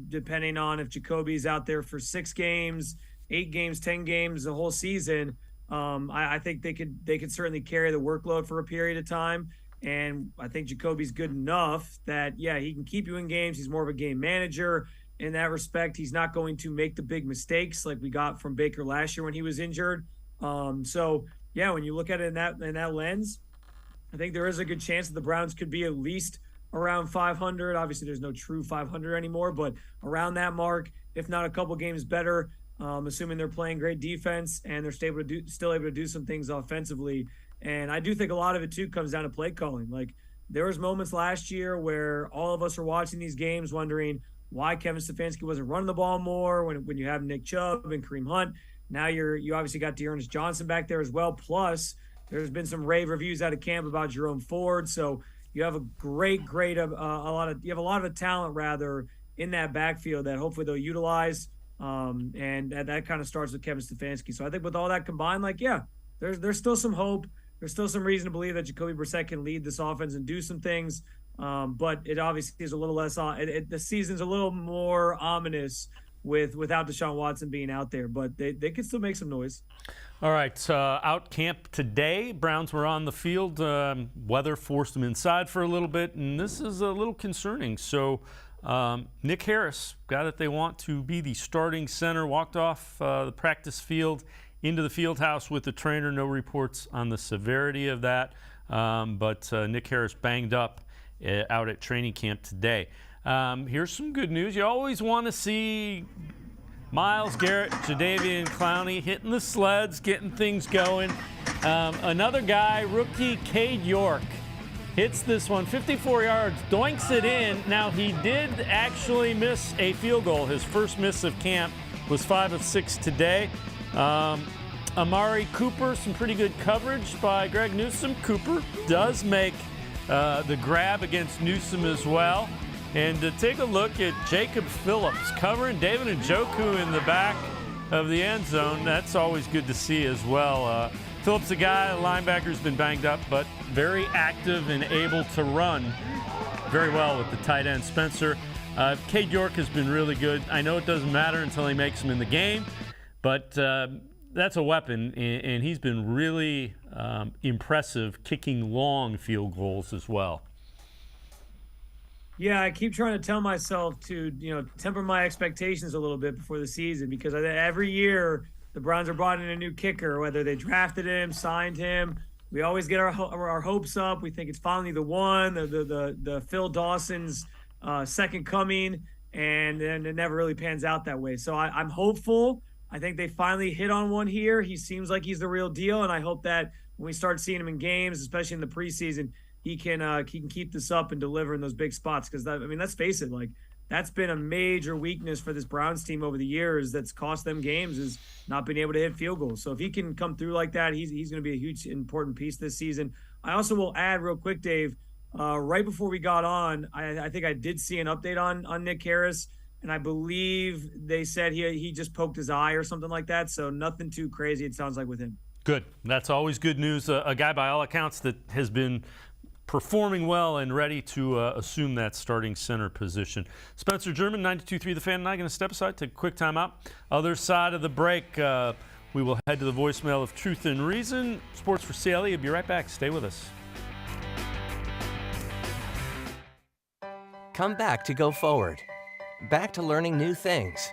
depending on if Jacoby's out there for 6 games, 8 games, 10 games, the whole season, I think they could certainly carry the workload for a period of time. And I think Jacoby's good enough that, yeah, he can keep you in games. He's more of a game manager in that respect. He's not going to make the big mistakes like we got from Baker last year when he was injured. So, yeah, when you look at it in that lens, I think there is a good chance that the Browns could be at least around 500. Obviously, there's no true 500 anymore, but around that mark, if not a couple games better, assuming they're playing great defense and they're still able to do some things offensively. And I do think a lot of it, too, comes down to play calling. Like, there was moments last year where all of us were watching these games wondering why Kevin Stefanski wasn't running the ball more when you have Nick Chubb and Kareem Hunt. Now you obviously got Dearness Johnson back there as well. Plus, there's been some rave reviews out of camp about Jerome Ford. So you have a you have a lot of talent rather in that backfield that hopefully they'll utilize. And that kind of starts with Kevin Stefanski. So I think with all that combined, there's still some hope. There's still some reason to believe that Jacoby Brissett can lead this offense and do some things. But it obviously is a little less the season's a little more ominous without Deshaun Watson being out there, but they can still make some noise. All right, out camp today. Browns were on the field. Weather forced them inside for a little bit, and this is a little concerning. So Nick Harris, guy that they want to be the starting center, walked off the practice field into the field house with the trainer. No reports on the severity of that, but Nick Harris banged up out at training camp today. Here's some good news. You always want to see Myles Garrett, Jadeveon Clowney hitting the sleds, getting things going. Another guy, rookie Cade York, hits this one, 54 yards, doinks it in. Now, he did actually miss a field goal. His first miss of camp was 5 of 6 today. Amari Cooper, some pretty good coverage by Greg Newsome. Cooper does make the grab against Newsome as well. And to take a look at Jacob Phillips covering David Njoku in the back of the end zone. That's always good to see as well. Phillips, a guy, a linebacker, who's been banged up, but very active and able to run very well with the tight end, Spencer. Cade York has been really good. I know it doesn't matter until he makes them in the game, but that's a weapon, and he's been really impressive kicking long field goals as well. Yeah, I keep trying to tell myself to, temper my expectations a little bit before the season, because every year the Browns are brought in a new kicker, whether they drafted him, signed him. We always get our hopes up. We think it's finally the one, the Phil Dawson's second coming, and then it never really pans out that way. So I'm hopeful. I think they finally hit on one here. He seems like he's the real deal, and I hope that when we start seeing him in games, especially in the preseason, he can keep this up and deliver in those big spots. Because let's face it, that's been a major weakness for this Browns team over the years that's cost them games, is not being able to hit field goals. So if he can come through like that, he's going to be a huge, important piece this season. I also will add real quick, Dave, right before we got on, I think I did see an update on Nick Harris, and I believe they said he just poked his eye or something like that. So nothing too crazy, it sounds like, with him. Good. That's always good news. A guy, by all accounts, that has been performing well and ready to assume that starting center position. Spencer German, 92.3 The Fan, and I'm going to step aside, take a quick timeout. Other side of the break, we will head to the voicemail of Truth and Reason. Sports4CLE. I'll be right back. Stay with us. Come back to Go Forward. Back to learning new things.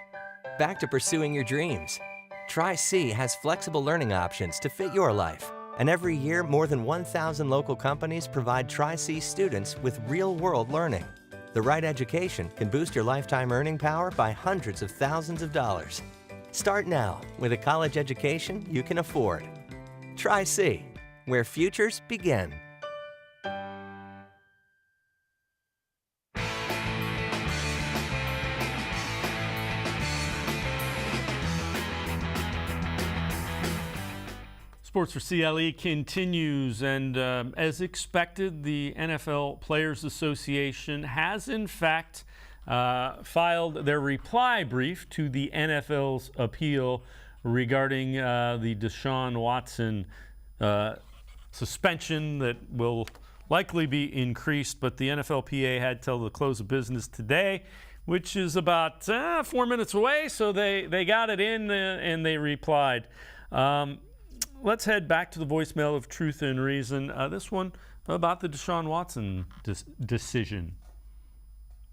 Back to pursuing your dreams. Tri-C has flexible learning options to fit your life. And every year, more than 1,000 local companies provide Tri-C students with real-world learning. The right education can boost your lifetime earning power by hundreds of thousands of dollars. Start now with a college education you can afford. Tri-C, where futures begin. Sports4CLE continues, and as expected, the NFL Players Association has in fact filed their reply brief to the NFL's appeal regarding the Deshaun Watson suspension that will likely be increased, but the NFLPA had till the close of business today, which is about 4 minutes away, so they got it in and they replied. Let's head back to the voicemail of Truth and Reason. This one about the Deshaun Watson decision.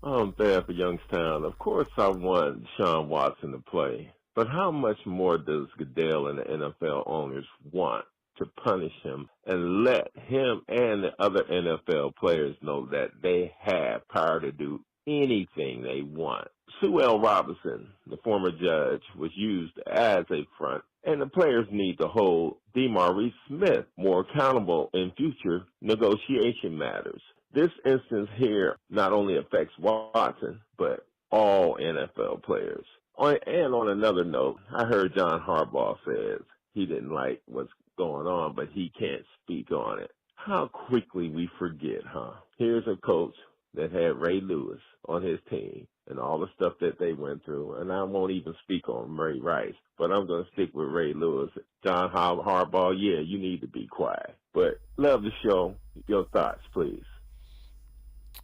On behalf of Youngstown, of course I want Deshaun Watson to play. But how much more does Goodell and the NFL owners want to punish him and let him and the other NFL players know that they have power to do anything they want? Sue L. Robinson, the former judge, was used as a front, and the players need to hold DeMaurice Smith more accountable in future negotiation matters. This instance here not only affects Watson, but all NFL players. And on another note, I heard John Harbaugh says he didn't like what's going on, but he can't speak on it. How quickly we forget, huh? Here's a coach that had Ray Lewis on his team and all the stuff that they went through. And I won't even speak on Ray Rice, but I'm going to stick with Ray Lewis. John Harbaugh, yeah, you need to be quiet. But love the show. Your thoughts, please.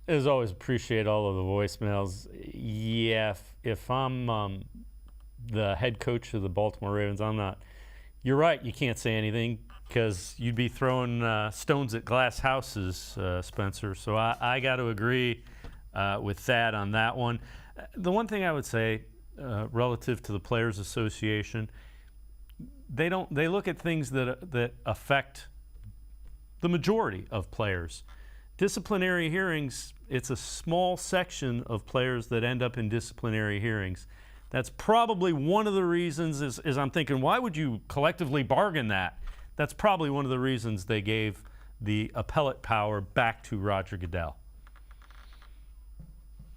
As always, appreciate all of the voicemails. Yeah, if I'm the head coach of the Baltimore Ravens, I'm not. You're right, you can't say anything because you'd be throwing stones at glass houses, Spencer. So I got to agree with Thad on that one. The one thing I would say relative to the Players Association, they look at things that affect the majority of players. Disciplinary hearings, it's a small section of players that end up in disciplinary hearings. That's probably one of the reasons is I'm thinking, why would you collectively bargain that? That's probably one of the reasons they gave the appellate power back to Roger Goodell.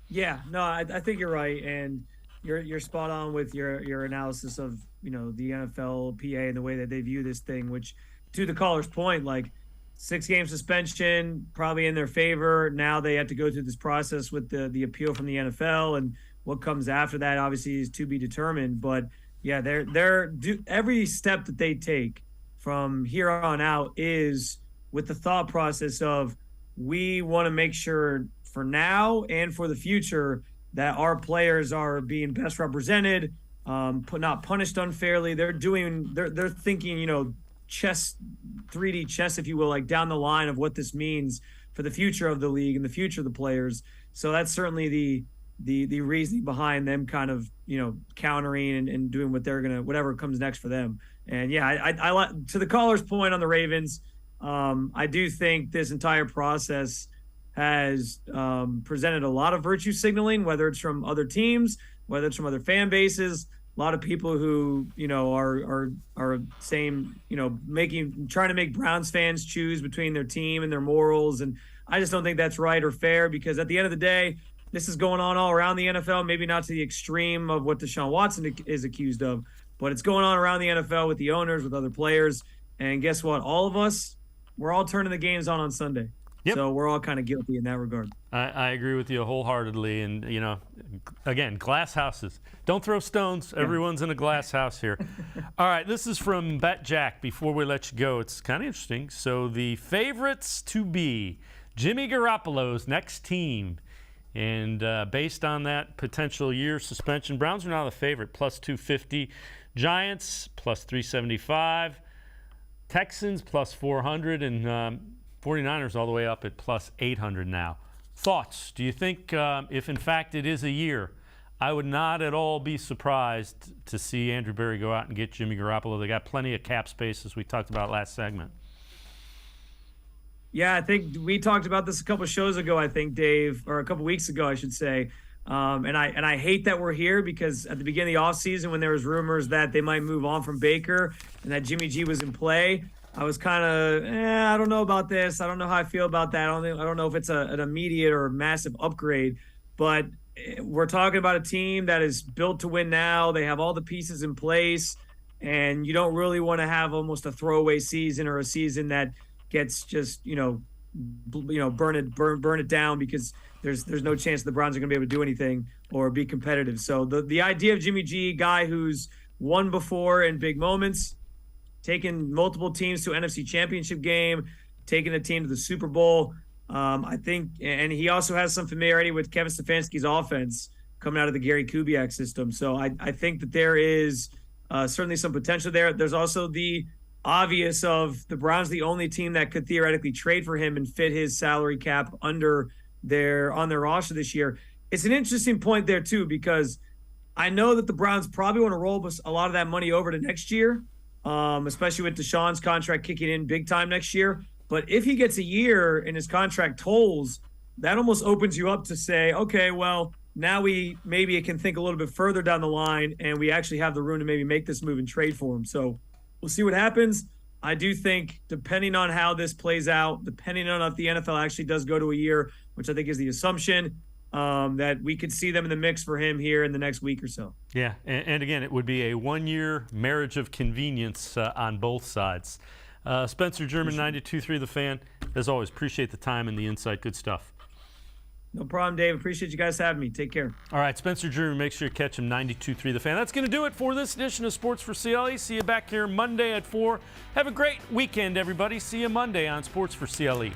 Yeah, no, I think you're right, and you're spot on with your analysis of the NFLPA and the way that they view this thing. Which, to the caller's point, like 6-game suspension probably in their favor. Now they have to go through this process with the appeal from the NFL, and what comes after that obviously is to be determined. But yeah, every step that they take from here on out is with the thought process of we want to make sure for now and for the future that our players are being best represented, not punished unfairly. They're thinking, chess, 3D chess, if you will, like down the line of what this means for the future of the league and the future of the players. So that's certainly the reasoning behind them kind of, countering and doing whatever comes next for them. And yeah, I like, to the caller's point on the Ravens, I do think this entire process has presented a lot of virtue signaling, whether it's from other teams, whether it's from other fan bases. A lot of people who, are saying, trying to make Browns fans choose between their team and their morals. And I just don't think that's right or fair, because at the end of the day, this is going on all around the NFL, maybe not to the extreme of what Deshaun Watson is accused of, but it's going on around the NFL with the owners, with other players. And guess what? All of us, we're all turning the games on Sunday. Yep. So we're all kind of guilty in that regard. I agree with you wholeheartedly. And, again, glass houses. Don't throw stones. Yeah. Everyone's in a glass house here. All right, this is from Bet Jack. Before we let you go, it's kind of interesting. So the favorites to be Jimmy Garoppolo's next team. And based on that potential year suspension, Browns are now the favorite, plus 250. Giants, plus 375. Texans, plus 400. And 49ers all the way up at plus 800 now. Thoughts? Do you think if, in fact, it is a year, I would not at all be surprised to see Andrew Berry go out and get Jimmy Garoppolo. They got plenty of cap space, as we talked about last segment. Yeah, I think we talked about this a couple of shows ago, I think, Dave, or a couple of weeks ago, I should say. And I hate that we're here because at the beginning of the offseason, when there was rumors that they might move on from Baker and that Jimmy G was in play, I was kind of, I don't know about this. I don't know how I feel about that. I don't know if it's an immediate or massive upgrade. But we're talking about a team that is built to win now. They have all the pieces in place, and you don't really want to have almost a throwaway season or a season that gets just burn it down because there's no chance the Browns are going to be able to do anything or be competitive. So the idea of Jimmy G, guy who's won before in big moments, taking multiple teams to an NFC Championship game, taking a team to the Super Bowl. I think, and he also has some familiarity with Kevin Stefanski's offense coming out of the Gary Kubiak system. So I think that there is certainly some potential there. There's also the obvious of the Browns, the only team that could theoretically trade for him and fit his salary cap on their roster this year. It's an interesting point there too, because I know that the Browns probably want to roll a lot of that money over to next year. Especially with Deshaun's contract kicking in big time next year. But if he gets a year and his contract tolls, that almost opens you up to say, okay, well, now we maybe can think a little bit further down the line and we actually have the room to maybe make this move and trade for him. So we'll see what happens. I do think depending on how this plays out, depending on if the NFL actually does go to a year, which I think is the assumption, that we could see them in the mix for him here in the next week or so. Yeah, and again, it would be a one-year marriage of convenience on both sides. Spencer German, 92.3 The Fan. As always, appreciate the time and the insight. Good stuff. No problem, Dave. Appreciate you guys having me. Take care. All right, Spencer German, make sure you catch him, 92.3 The Fan. That's going to do it for this edition of Sports for CLE. See you back here Monday at 4. Have a great weekend, everybody. See you Monday on Sports for CLE.